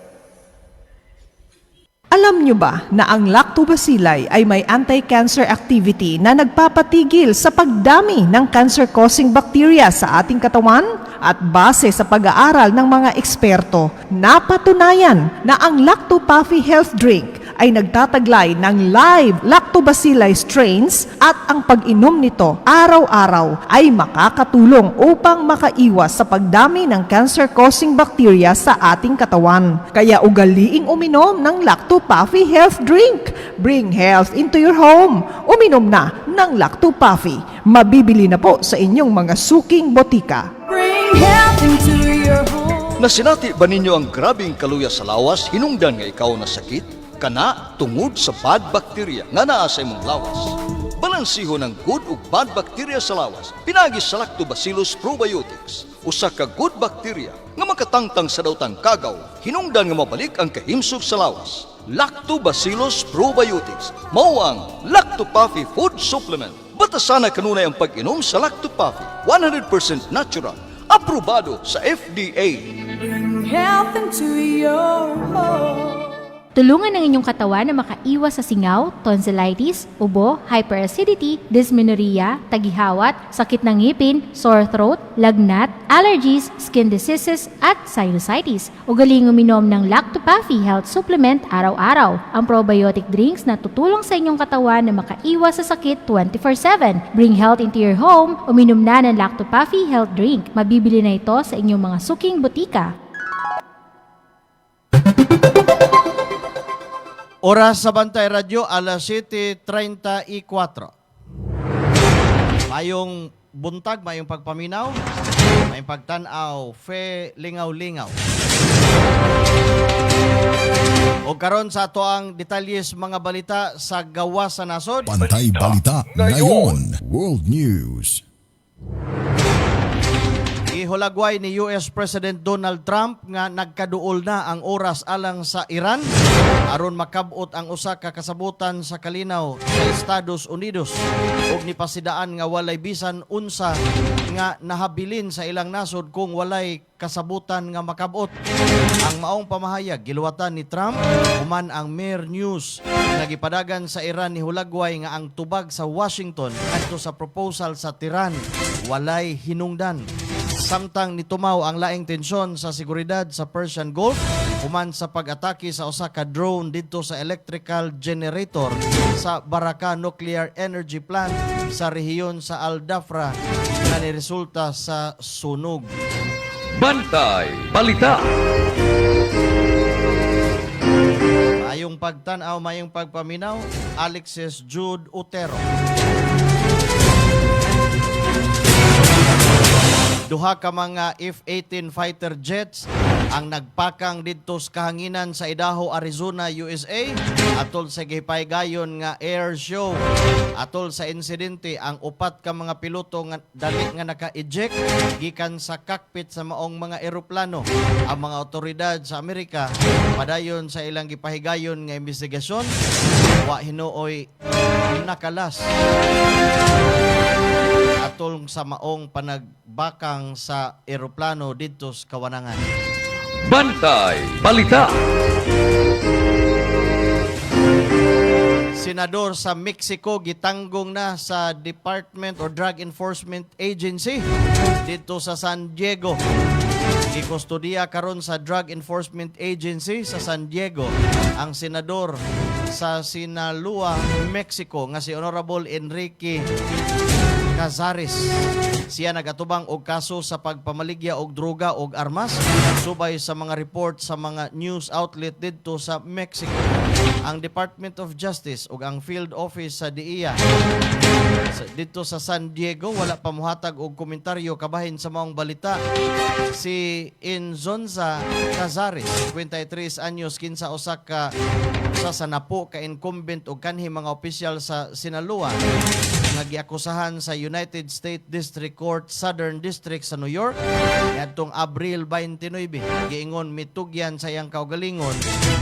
Alam nyo ba na ang lactobacilli ay may anti-cancer activity na nagpapatigil sa pagdami ng cancer-causing bacteria sa ating katawan? At base sa pag-aaral ng mga eksperto, napatunayan na ang Lactopafi Health Drink ay nagtataglay ng live lactobacilli strains at ang pag-inom nito araw-araw ay makakatulong upang makaiwas sa pagdami ng cancer-causing bacteria sa ating katawan. Kaya ugaliing uminom ng Lactopafi Health Drink. Bring health into your home. Uminom na ng Lactopafi. Mabibili na po sa inyong mga suking botika. Bring health into your home. Nasinati ba ninyo ang grabing kaluya sa lawas hinungdan nga ikaw na sakit? Kana tungod sa bad bacteria nga naa sa imong lawas. Balansiho ng good ug bad bacteria sa lawas pinagi sa Lactobacillus probiotics, usa ka good bacteria nga makatangtang sa dawtang kagaw, hinungdan nga mabalik ang kahimsog sa lawas. Lactobacillus probiotics mao ang Lactopafi food supplement. Batasan na kanunay ang pag-inom sa Lactopafi, 100% natural, aprobado sa FDA. Bring health into your home. Tulungan ang inyong katawan na makaiwas sa singaw, tonsillitis, ubo, hyperacidity, dysmenorrhea, tagihawat, sakit ng ngipin, sore throat, lagnat, allergies, skin diseases, at sinusitis. Ugaling uminom ng Lactopafi Health Supplement araw-araw. Ang probiotic drinks na tutulong sa inyong katawan na makaiwas sa sakit 24/7. Bring health into your home. Uminom na ng Lactopafi Health Drink. Mabibili na ito sa inyong mga suking butika. Oras sa Bantay Radio, alas 7:34. Mayong buntag, mayong pagpaminaw, mayong pagtanaw, lingaw-lingaw. O karon sa ato ang detalyes mga balita sa gawa sa nasod. Bantay Balita ngayon. World News. Ihulagway ni US President Donald Trump nga nagkaduol na ang oras alang sa Iran aron makabot ang usa ka kasabutan sa kalinaw sa Estados Unidos ug nipasidaan nga walay bisan unsa nga nahabilin sa ilang nasod kung walay kasabutan nga makabot. Ang maong pamahayag giluwatan ni Trump human ang Mer News nga gipadagan sa Iran ni hulagway nga ang tubag sa Washington adto sa proposal sa Tehran walay hinungdan. Samtang nitumaw ang laing tensyon sa seguridad sa Persian Gulf human sa pag-atake sa usa ka drone didto sa electrical generator sa Baraka Nuclear Energy Plant sa rehiyon sa Al-Dhafra na niresulta sa sunog. Bantay Balita. Mayong pagtanaw, mayong pagpaminaw, Alexis Jude Otero. Duha ka mga F-18 fighter jets ang nagpakang didto sa kahanginan sa Idaho, Arizona, USA atol sa gihipaygayon nga air show. Atol sa insidente, ang upat ka mga piloto nga dali nga naka-eject gikan sa cockpit sa maong mga eroplano. Ang mga otoridad sa Amerika padayon sa ilang gipahigayon nga investigasyon wa hinuoy nakalas atol sa maong panagbakang sa eroplano didto sa kawanangan. Bantay Balita. Senador sa Mexico gitanggong na sa Department or Drug Enforcement Agency dito sa San Diego. Gikustudiya karon sa Drug Enforcement Agency sa San Diego ang senador sa Sinaloa, Mexico nga si Honorable Enrique Cazares. Siya nagatubang og kaso sa pagpamaligya og droga og armas subay sa mga report sa mga news outlet didto sa Mexico. Ang Department of Justice ug ang Field Office sa DEA dito sa San Diego wala pa mohatag og komentaryo kabahin sa maong balita. Si Inzonza Cazares, 53 anyos, kinsa usa sa napo ka incumbent og kanhi mga opisyal sa Sinaloa nga giakusahan sa United States District Court Southern District sa New York ngadtong Abril 29. Giingon mitugyan sa iyang kaugalingon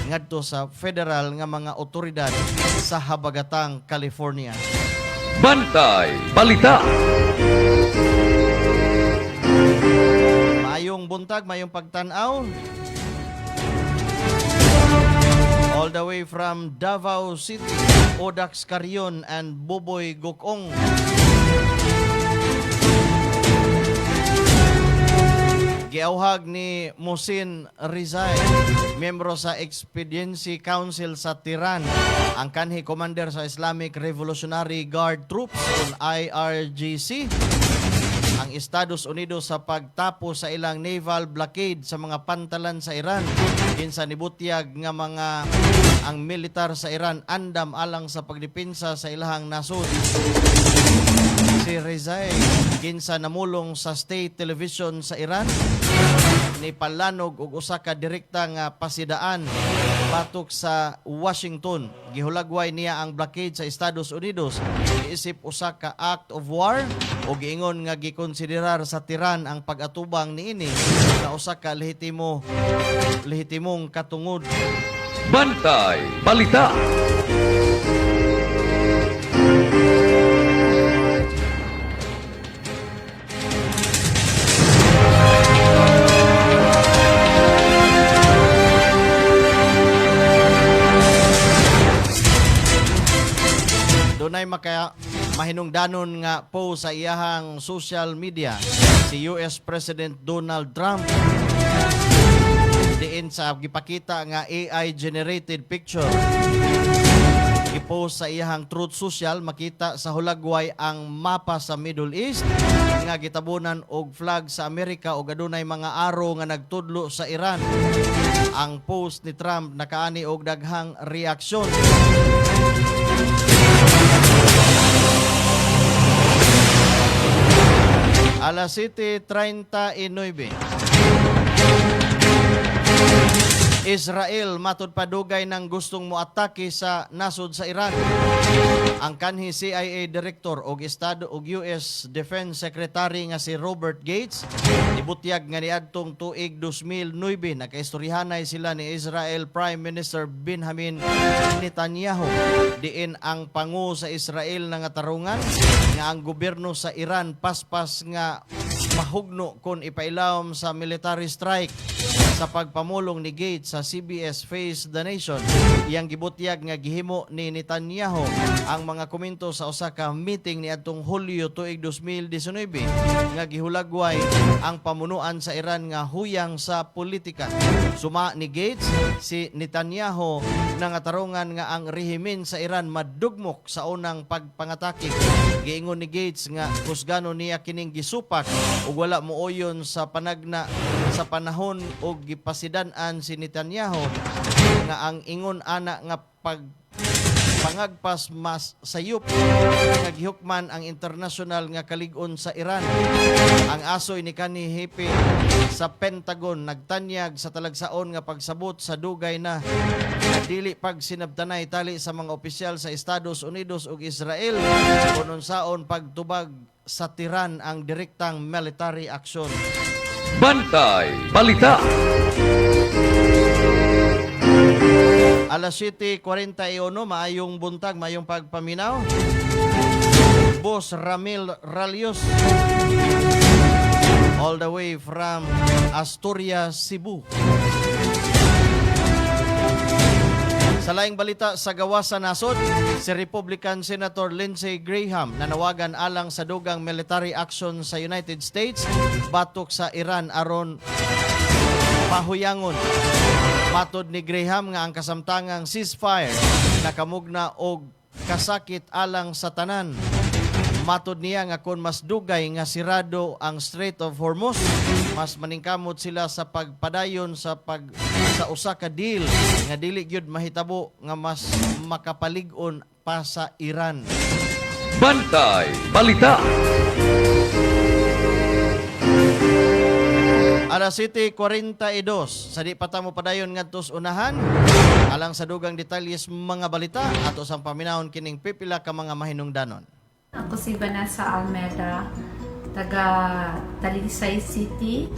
ngadto sa federal nga mga otoridad sa habagatang California. Bantay Balita. Mayong buntag, mayong pagtanaw. All the way from Davao City, Odax Carion and Boboy Gokong. Giauhag ni Musin Rizal, miyembro sa Expediency Council sa Tehran, ang kanhi commander sa Islamic Revolutionary Guard Troops o IRGC, ang Estados Unidos sa pagtapos sa ilang naval blockade sa mga pantalan sa Iran. Kinsa nibutyag nga ang militar sa Iran andam alang sa pagdepensa sa ilahang nasod. Si Rezai kinsa namulong sa state television sa Iran ni palanog og usa ka direkta nga pasidaan batok sa Washington. Gihulagway niya ang blockade sa Estados Unidos isip usa ka act of war o giingon nga gikonsiderar sa Tehran ang pag-atubang niini na usa ka lehitimong katungod. Bantay Balita. Dunay mahinungdanon nga post sa iyahang social media si US President Donald Trump diin sa gipakita nga AI generated picture. I-post sa iyahang Truth Social, makita sa hulagway ang mapa sa Middle East nga gitabunan og flag sa Amerika ug adunay mga aro nga nagtudlo sa Iran. Ang post ni Trump nakaani og daghang reaksyon. Alas 7:39. Israel matud padugay ng gustong moatake sa nasod sa Iran. Ang kanhi CIA Director og Estado og US Defense Secretary nga si Robert Gates ibutyag nga niadtong tuig 2009 nakaistoryahanay sila ni Israel Prime Minister Benjamin Netanyahu diin ang pangu sa Israel nga tarungan nga ang gobyerno sa Iran paspas nga mahugno kon ipailawom sa military strike. Sa pagpamulong ni Gates sa CBS Face the Nation, iyang gibutyag nga gihimo ni Netanyahu ang mga komento sa usa ka meeting ni adtong Hulyo tuig 2019 nga gihulagway ang pamunuan sa Iran nga huyang sa politika. Suma ni Gates, si Netanyahu nangatarungan nga ang rehimen sa Iran madugmok sa unang pagpangatake. Giingon ni Gates nga kusgano niya kining gisupak ug wala mooyon sa panagna sa panahon og gipasidan-an si Netanyahu nga ang ingon ana nga pangagpas mas sayop nga gihukman ang internasyonal nga kalig-on sa Iran. Ang asoy ni kanhi hepe sa Pentagon nagtanyag sa talagsaon nga pagsabot sa dugay na dili pag sinabtanay tali sa mga opisyal sa Estados Unidos ug Israel kung unsaon pagtubag sa Tiran ang direktang military action. Bantay Balita. Alas 7:41, maayong buntag, maayong pagpaminaw. Boss Ramil Ralios, all the way from Asturias, Cebu. Sa laing balita sa gawas sa nasod, si Republican Senator Lindsey Graham nanawagan alang sa dugang military action sa United States batok sa Iran aron pahuyangon. Matod ni Graham nga ang kasamtangang ceasefire nakamugna og kasakit alang sa tanan. Matod niya nga kung mas dugay nga sirado ang Strait of Hormuz, mas maningkamot sila sa pagpadayon sa usa ka deal nga dili gyud mahitabo nga mas makapalig-on pa sa Iran. Bantay Balita. Alas 7:42, sa di patamo padayon ngadtos unahan, alang sa dugang detalyes mga balita ato sang paminahon kining pipila ka mga mahinungdanon. Ako si Vanessa Almeda, taga Talisay City.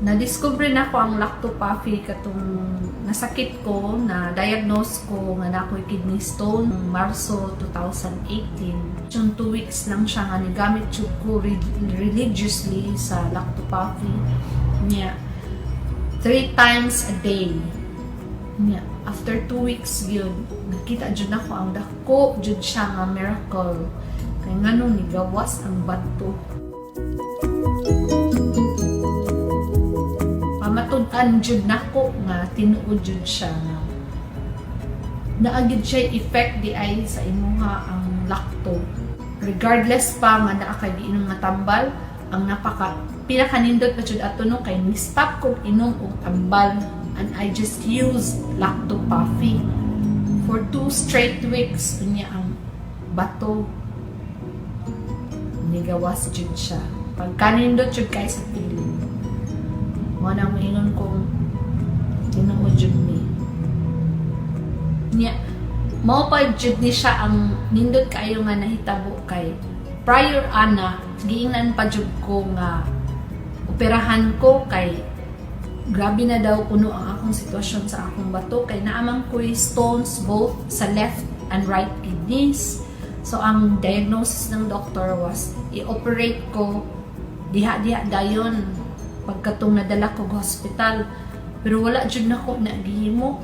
Na-discover na ko ang lactopathy katong nasakit ko, na diagnose ko nga na ako'y kidney stone Marso 2018. Yung 2 weeks lang siya nga nigamit ko religiously sa lactopathy niya 3 times a day. Niya, after 2 weeks yun, nakita jud nako ang dako jud siya nga miracle. Kaya nga nung nigawas ang bato. Pamatud-an jud nako nga tinuod jud siya nga naagid siya effect di ay sa imuha ang lacto. Regardless pa nga naa kay giinom nga tambal, ang pinakanindot pa jud ato no kay ni-stop ko inom og tambal, and I just use lactopathy for 2 straight weeks. Unya ang bato nigawas jud siya. Pagkanindot jud kay sa piling. Mo nang moingon kong tinuod jud ni. Nya mao pa jud ni siya ang nindot kayo nga nahitabo kay prior ana giingnan pa jud ko nga operahan ko kay grabe na daw kuno ang akong sitwasyon sa akong bato kay naamang ko'y stones both sa left and right kidneys. So ang diagnosis ng doctor was i-operate ko diha-diha dayon pagkatong nadala ko sa hospital, pero wala jud nako na gihimo.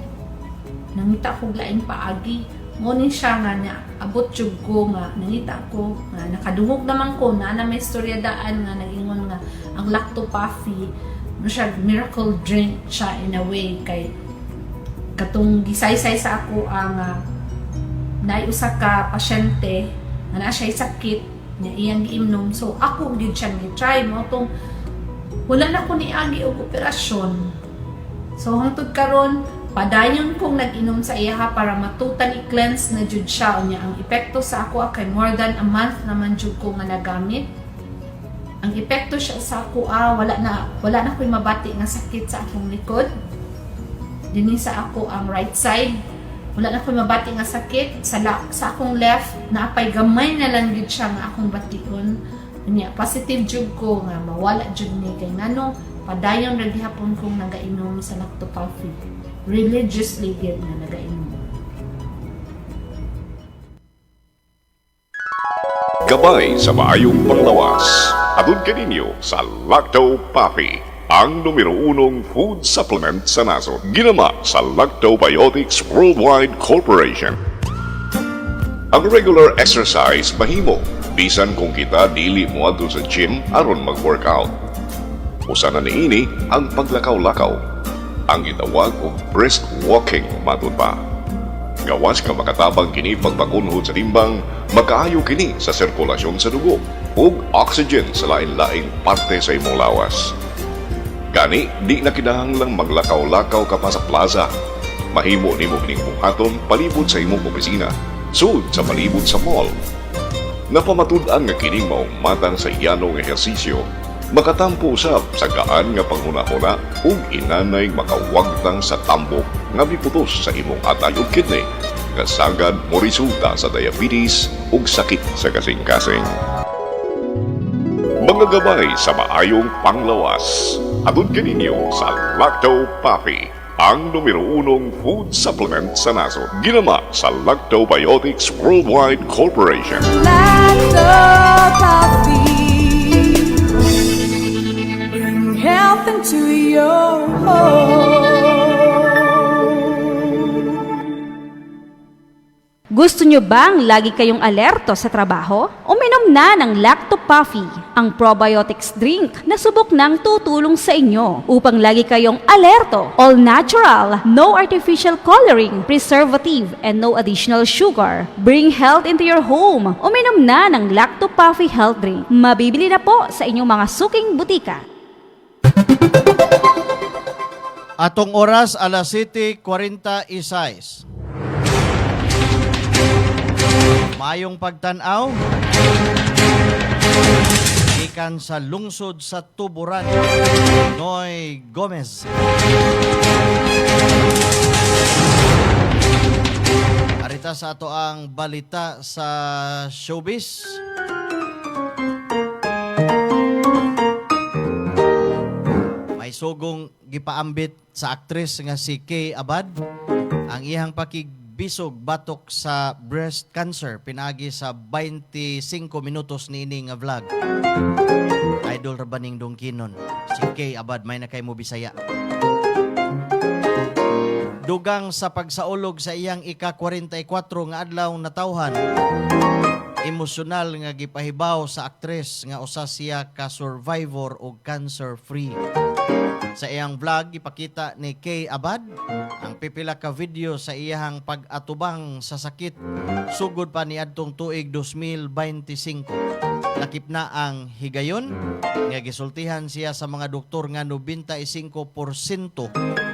Nangita ko laing paagi mo ni siya nga na abot jud ko nga nangita ko nga nakadungog naman ko na may istoryadaan nga nagingon nga ang lactopathy no siya miracle drink siya in a way kay katong gisaysay sa ako ang naiusa ka pasyente nga na siya sakit niya iyang giimnom, so ako gid siya gi-try mo tong wala na ko ni agi og operasyon. So hangtod karon padayon kong nag-inom sa iya para matutally cleanse na jud siya. Unya ang epekto sa ako kay more than a month naman jud ko nga nagamit. Ang epekto siya sa ako wala na ko'y mabati nga sakit sa akong likod. dinhi sa ako ang right side. Wala na ko mabati nga sakit sa akong left, naapay gamay na lang gid siya nga akong bation. Unya positive jud ko nga mawala jud ni kay ngano padayon ra gihapon kong nagainom sa lacto coffee. Religiously gid nga nagainom. Gabay sa maayong panglawas. Atod kaninyo sa Lacto Puffy, ang numero 1 food supplement sa nasod. Ginama sa Lactobiotics Worldwide Corporation. Ang regular exercise mahimo, bisan kung kita dili mo adto sa gym aron mag-workout. Usa na niini ang paglakaw-lakaw, ang gitawag og brisk walking matud pa. Gawas ka makatabang kini pagpakunhod sa timbang, makaayo kini sa sirkulasyon sa dugo ug oxygen sa lain-laing parte sa imong lawas. Gani, di na kinahanglang maglakaw-lakaw ka pa sa plaza. Mahimo nimo kining buhaton palibot sa imong opisina, sud sa palibot sa mall. Napamatud-an nga kining maong matang sa yanong ehersisyo, makatampo usab sa gaan nga panghuna-huna ug inanay makawagtang sa tambok nga miputos sa imong atay ug kidney nga sagad mo resulta sa diabetes ug sakit sa kasing-kasing. Mga gabay sa maayong panglawas. Atod kaninyo sa Lacto Puffy, ang numero 1 food supplement sa nasod. Ginama sa Lactobiotics Worldwide Corporation. Lacto Puffy, bring health into your home. Gusto nyo bang lagi kayong alerto sa trabaho? Uminom na ng Lacto Puffy, ang probiotics drink na subok nang tutulong sa inyo upang lagi kayong alerto. All natural, no artificial coloring, preservative, and no additional sugar. Bring health into your home. Uminom na ng Lacto Puffy Health Drink. Mabibili na po sa inyong mga suking butika. Atong oras alas 7:46. Mayong pagtanaw ikan sa lungsod sa Tuburan, Noy Gomez. Arita sa ato ang balita sa showbiz. May sugong gipaambit sa aktres nga si Kay Abad ang iyang bisog batok sa breast cancer pinagi sa 25 minutos niini nga vlog. Idol ra baning Dongkinon si Kay Abad may na kay mo Bisaya. Dugang sa pagsaulog sa iyang ika-44 nga adlaw natawhan, emosyonal nga gipahibaw sa aktres nga usa siya ka survivor og cancer free. Sa iyang vlog, ipakita ni Kay Abad ang pipila ka video sa iyang pag-atubang sa sakit sugod pa ni adtong tuig 2025. Lakip na ang higayon nga gisultihan siya sa mga doktor nga 95%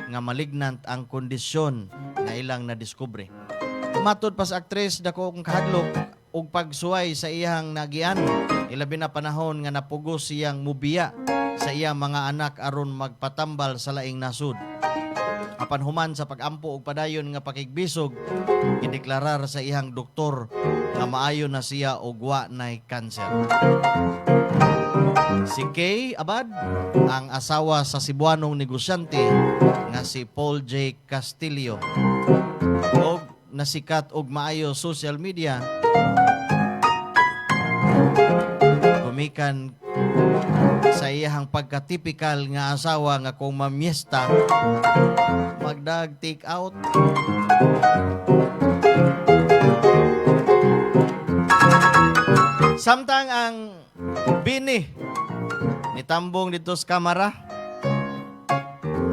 nga malignant ang kondisyon na ilang nadiskubre. Matod pa sa aktres dako ang kahadlok og pagsuway sa iyang nagian, ilabi na panahon nga napugos siyang mubiya sa iyang mga anak aron magpatambal sa laing nasud. Apan human sa pagampo og padayon nga pakigbisog, gideklarar sa iyang doktor nga maayo na siya og wa nay kanser. Si Kay Abad, ang asawa sa Cebuanong negosyante nga si Paul J. Castillo, og nasikat og maayo social media, gumikan sa iyang pagka-typical nga asawa nga kung mamiesta magdag take out. Samtang ang bini nitambong dito sa kamera,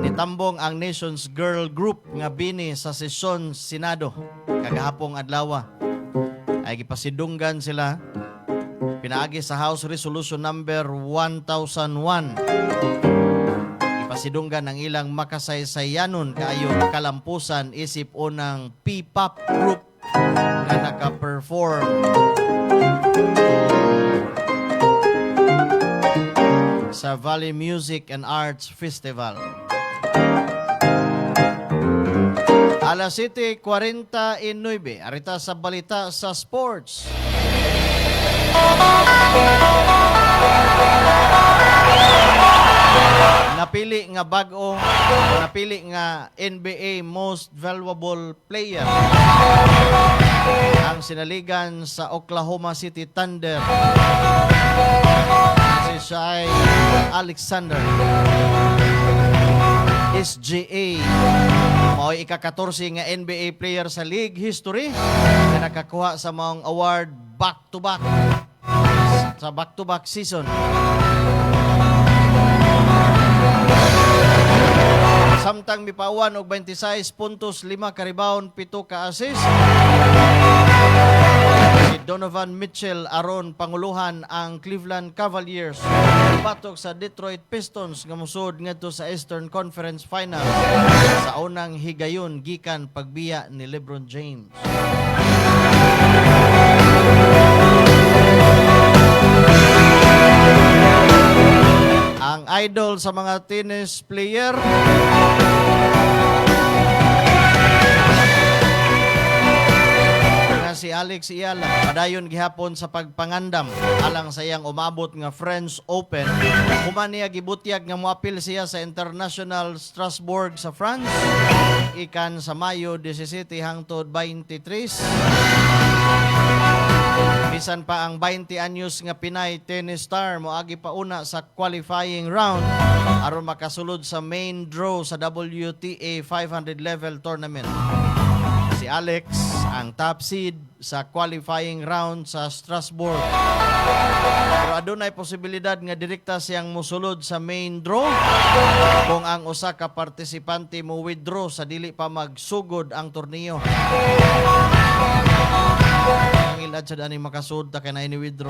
nitambong ang Nations Girl Group nga bini sa sesyon Senado kagahapong adlaw ay gipasidunggan sila pinaagi sa House Resolution number 1001. Ipasidunggan ang ilang makasaysayanon kaayo kalampusan isip unang P-pop group na naka-perform sa Valley Music and Arts Festival. Alas 7:49. Arita sa balita sa sports. Napili nga NBA Most Valuable Player ang sinaligan sa Oklahoma City Thunder si Shai Alexander SGA. Mao'y ika-14 nga NBA player sa league history na nakakuha sa mga award back-to-back sa back-to-back season. Samtang mipawan og 26 puntos, 5 ka rebound, 7 ka assist. Si Donovan Mitchell aron panguluhan ang Cleveland Cavaliers batok sa Detroit Pistons nga musud ngadto sa Eastern Conference Finals sa unang higayon gikan pagbiya ni LeBron James. Ang idol sa mga tennis player nga si Alex Iyala, padayon gihapon sa pagpangandam alang sa iyang umabot nga French Open. Human niya gibutyag nga moapil siya sa International Strasbourg sa France ikan sa Mayo 17 hangtod 23. Bisan pa ang 20 anyos nga Pinay tennis star moagi pa una sa qualifying round aron makasulod sa main draw sa WTA 500 level tournament. Si Alex ang top seed sa qualifying round sa Strasbourg. Pero adunay posibilidad nga direkta siyang mosulod sa main draw kung ang usa ka partisipante mo withdraw sa dili pa magsugod ang torneo. Ang ilad sa dani makasud ta kay na ini withdraw.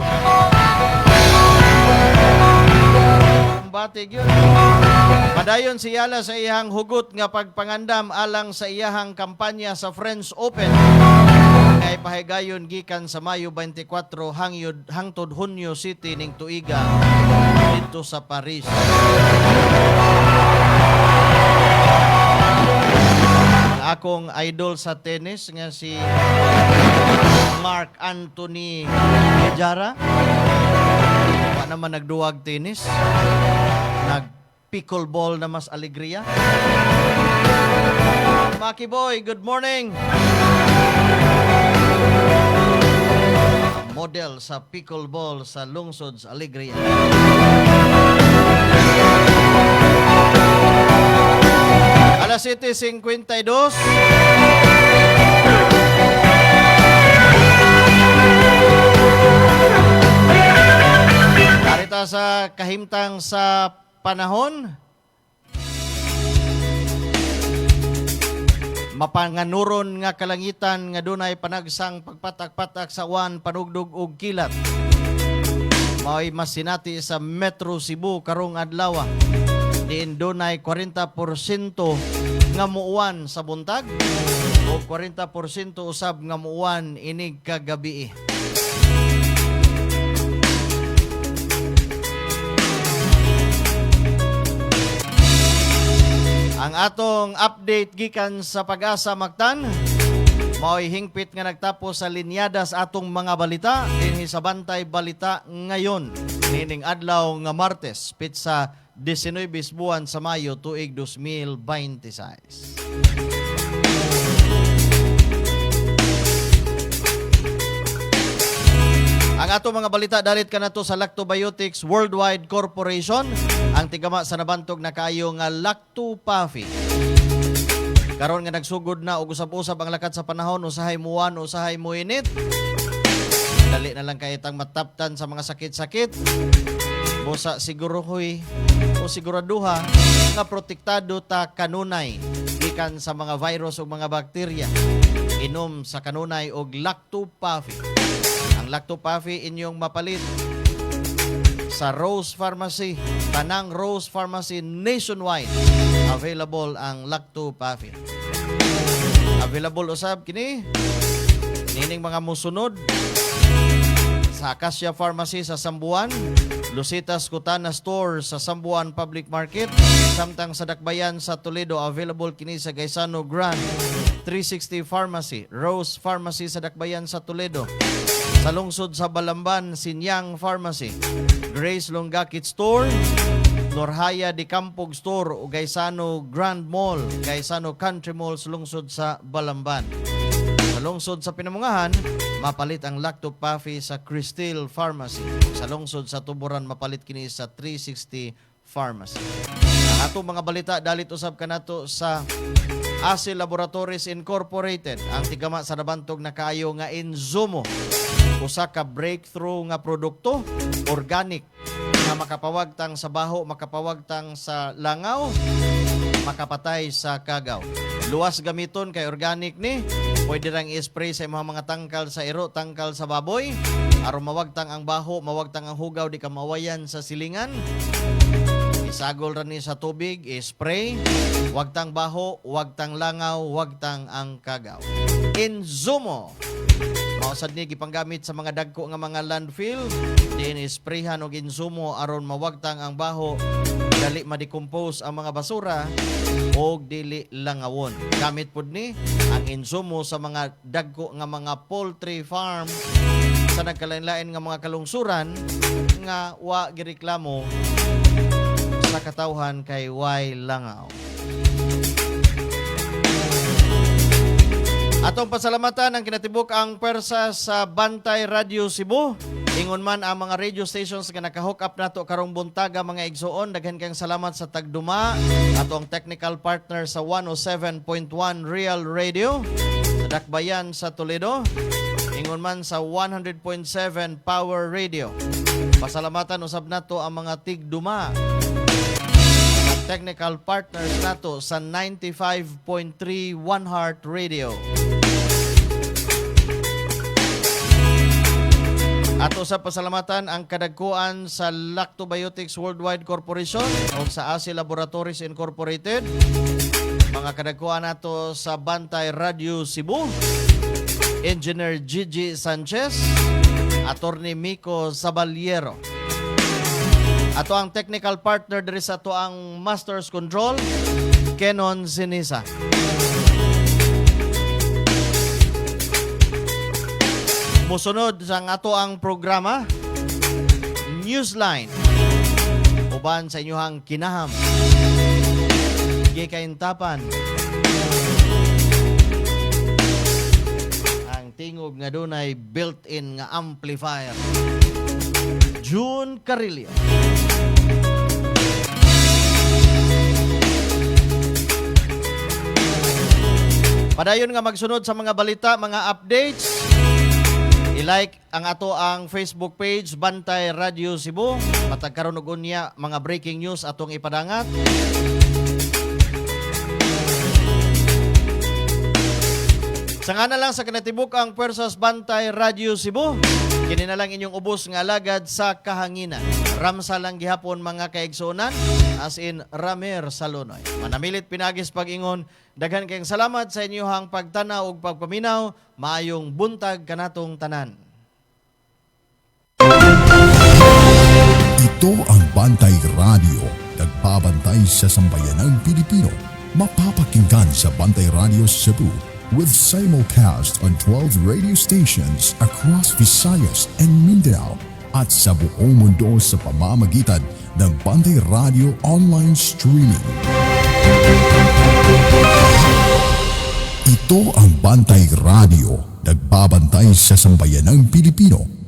Batig yun. Padayon si Yala sa iyang hugot nga pagpangandam alang sa iyahang kampanya sa French Open kay pahigayon gikan sa Mayo 24 hangtod Hunyo City ning tuiga dito sa Paris. Ang akong idol sa tennis nga si Mark Anthony Jara naman nagduwag tennis, nag-pickleball na mas alegria. Maki Boy, good morning! Model sa pickleball sa lungsod sa Alegria. Alas 7:52. Arita sa kahimtang sa panahon. Mapanganuron nga kalangitan nga dunay panagsang pagpatak-patak sa uwan, panugdog ug kilat. Mao'y masinati sa Metro Cebu karong adlaw. Diin dunay 40% nga muuwan sa buntag o 40% usab nga muuwan inig kagabi. Ang atong update gikan sa Pag-asa Mactan, mao'y hingpit nga nagtapos sa linyada sa atong mga balita dinhi sa Bantay Balita ngayon. Nining adlaw nga Martes, pitsa 19 buwan sa Mayo tuig 2026. Ang ato mga balita dalit kanato sa Lactobiotics Worldwide Corporation, ang tigama sa nabantog na kayo nga Lacto-Puffy. Karon nga nagsugod na og usab-usab ang lakat sa panahon, usahay muwan, usahay muinit. Dali na lang kay itang mataptan sa mga sakit-sakit. Busa siguro hoy o siguraduha nga protektado ta kanunay gikan sa mga virus o mga bakterya. Inom sa kanunay og Lacto-Puffy. Ang Lacto-Puffy inyong mapalit sa Rose Pharmacy, tanang Rose Pharmacy nationwide. Available ang Lacto-Puffy. Available usab kini nining mga musunod sa Acacia Pharmacy sa Sambuan, Lucitas Cutana Store sa Sambuan Public Market, samtang sa Dakbayan sa Toledo available kini sa Gaisano Grand 360 Pharmacy, Rose Pharmacy sa Dakbayan sa Toledo. Sa lungsod sa Balamban, Sinyang Pharmacy, Grace Longakit Store, Norhaya de Campog Store o Gaisano Grand Mall, Gaisano Country Mall sa lungsod sa Balamban. Sa lungsod sa Pinamungahan, mapalit ang Lacto Puffy sa Cristil Pharmacy. Sa lungsod sa Tuburan, mapalit kini sa 360 Pharmacy. Ang atong mga balita, dalit usab kanato sa ASI Laboratories Incorporated, ang tigama sa nabantog na kaayo nga Inzumo, usa ka breakthrough nga produkto, organic, nga makapawagtang sa baho, makapawagtang sa langaw, makapatay sa kagaw. Luwas gamiton kay organic ni, pwede rang i-spray sa mga tangkal sa iro, tangkal sa baboy, aron mawagtang ang baho, mawagtang ang hugaw, di ka mawayan sa silingan. Isagol ra ni sa tubig, i-spray, wagtang baho, wagtang langaw, wagtang ang kagaw. Inzumo, mausad ni gipanggamit sa mga dagko nga mga landfill, din isprayhan og insumo aron mawagtang ang baho, dali ma-decompose ang mga basura og dili langawon. Gamit pud ni ang insumo sa mga dagko nga mga poultry farm sa nagkalain-lain nga mga kalungsuran nga wa gireklamo sa katawhan kay way langaw. Atong pasalamatan ang kinatibuk ang pwersa sa Bantay Radio Cebu. Ingon man ang mga radio stations nga naka-hook up nato karong buntaga mga igsoon. Daghan kang salamat sa tagduma. Ato ang technical partner sa 107.1 Real Radio sa Dakbayan sa Toledo. Ingon man sa 100.7 Power Radio. Pasalamatan usab nato ang mga tigduma. Technical partners nato sa 95.3 One Heart Radio. Ato sa pasalamatan ang kadagkuan sa Lactobiotics Worldwide Corporation o sa ASI Laboratories Incorporated. Mga kadagkuan nato sa Bantay Radio Cebu, Engineer Gigi Sanchez, Attorney Miko Sabaliero. Ato ang technical partner diri sa ato ang Masters Control, Kenon Sinisa. Musunod sa ato ang programa, Newsline. Uban sa inyong kinaham, gikaintapan, ang tingog nga dunay built-in nga amplifier. June Carillo. Padayon nga magsunod sa mga balita, mga updates. I-like ang ato ang Facebook page Bantay Radio Cebu. Matag karon og unya mga breaking news atong ipadangat. Sa nga na lang sa kinatibuk ang Pwersas Bantay Radio Cebu. Kini na lang inyong ubos nga alagad sa kahanginan. Ramsa lang gihapon mga kaigsunan, as in Ramer Salonoy. Manamilit pinagis pag-ingon, daghan kayong salamat sa inyohang pagtanaw ug pagpaminaw. Maayong buntag kanatong tanan. Ito ang Bantay Radio, nagbabantay sa sambayanang Pilipino. Mapapakinggan sa Bantay Radio Cebu with simulcast on 12 radio stations across Visayas and Mindanao at sa buong mundo sa pamamagitan ng Bantay Radio online streaming. Ito ang Bantay Radio, nagbabantay sa sambayanang Pilipino.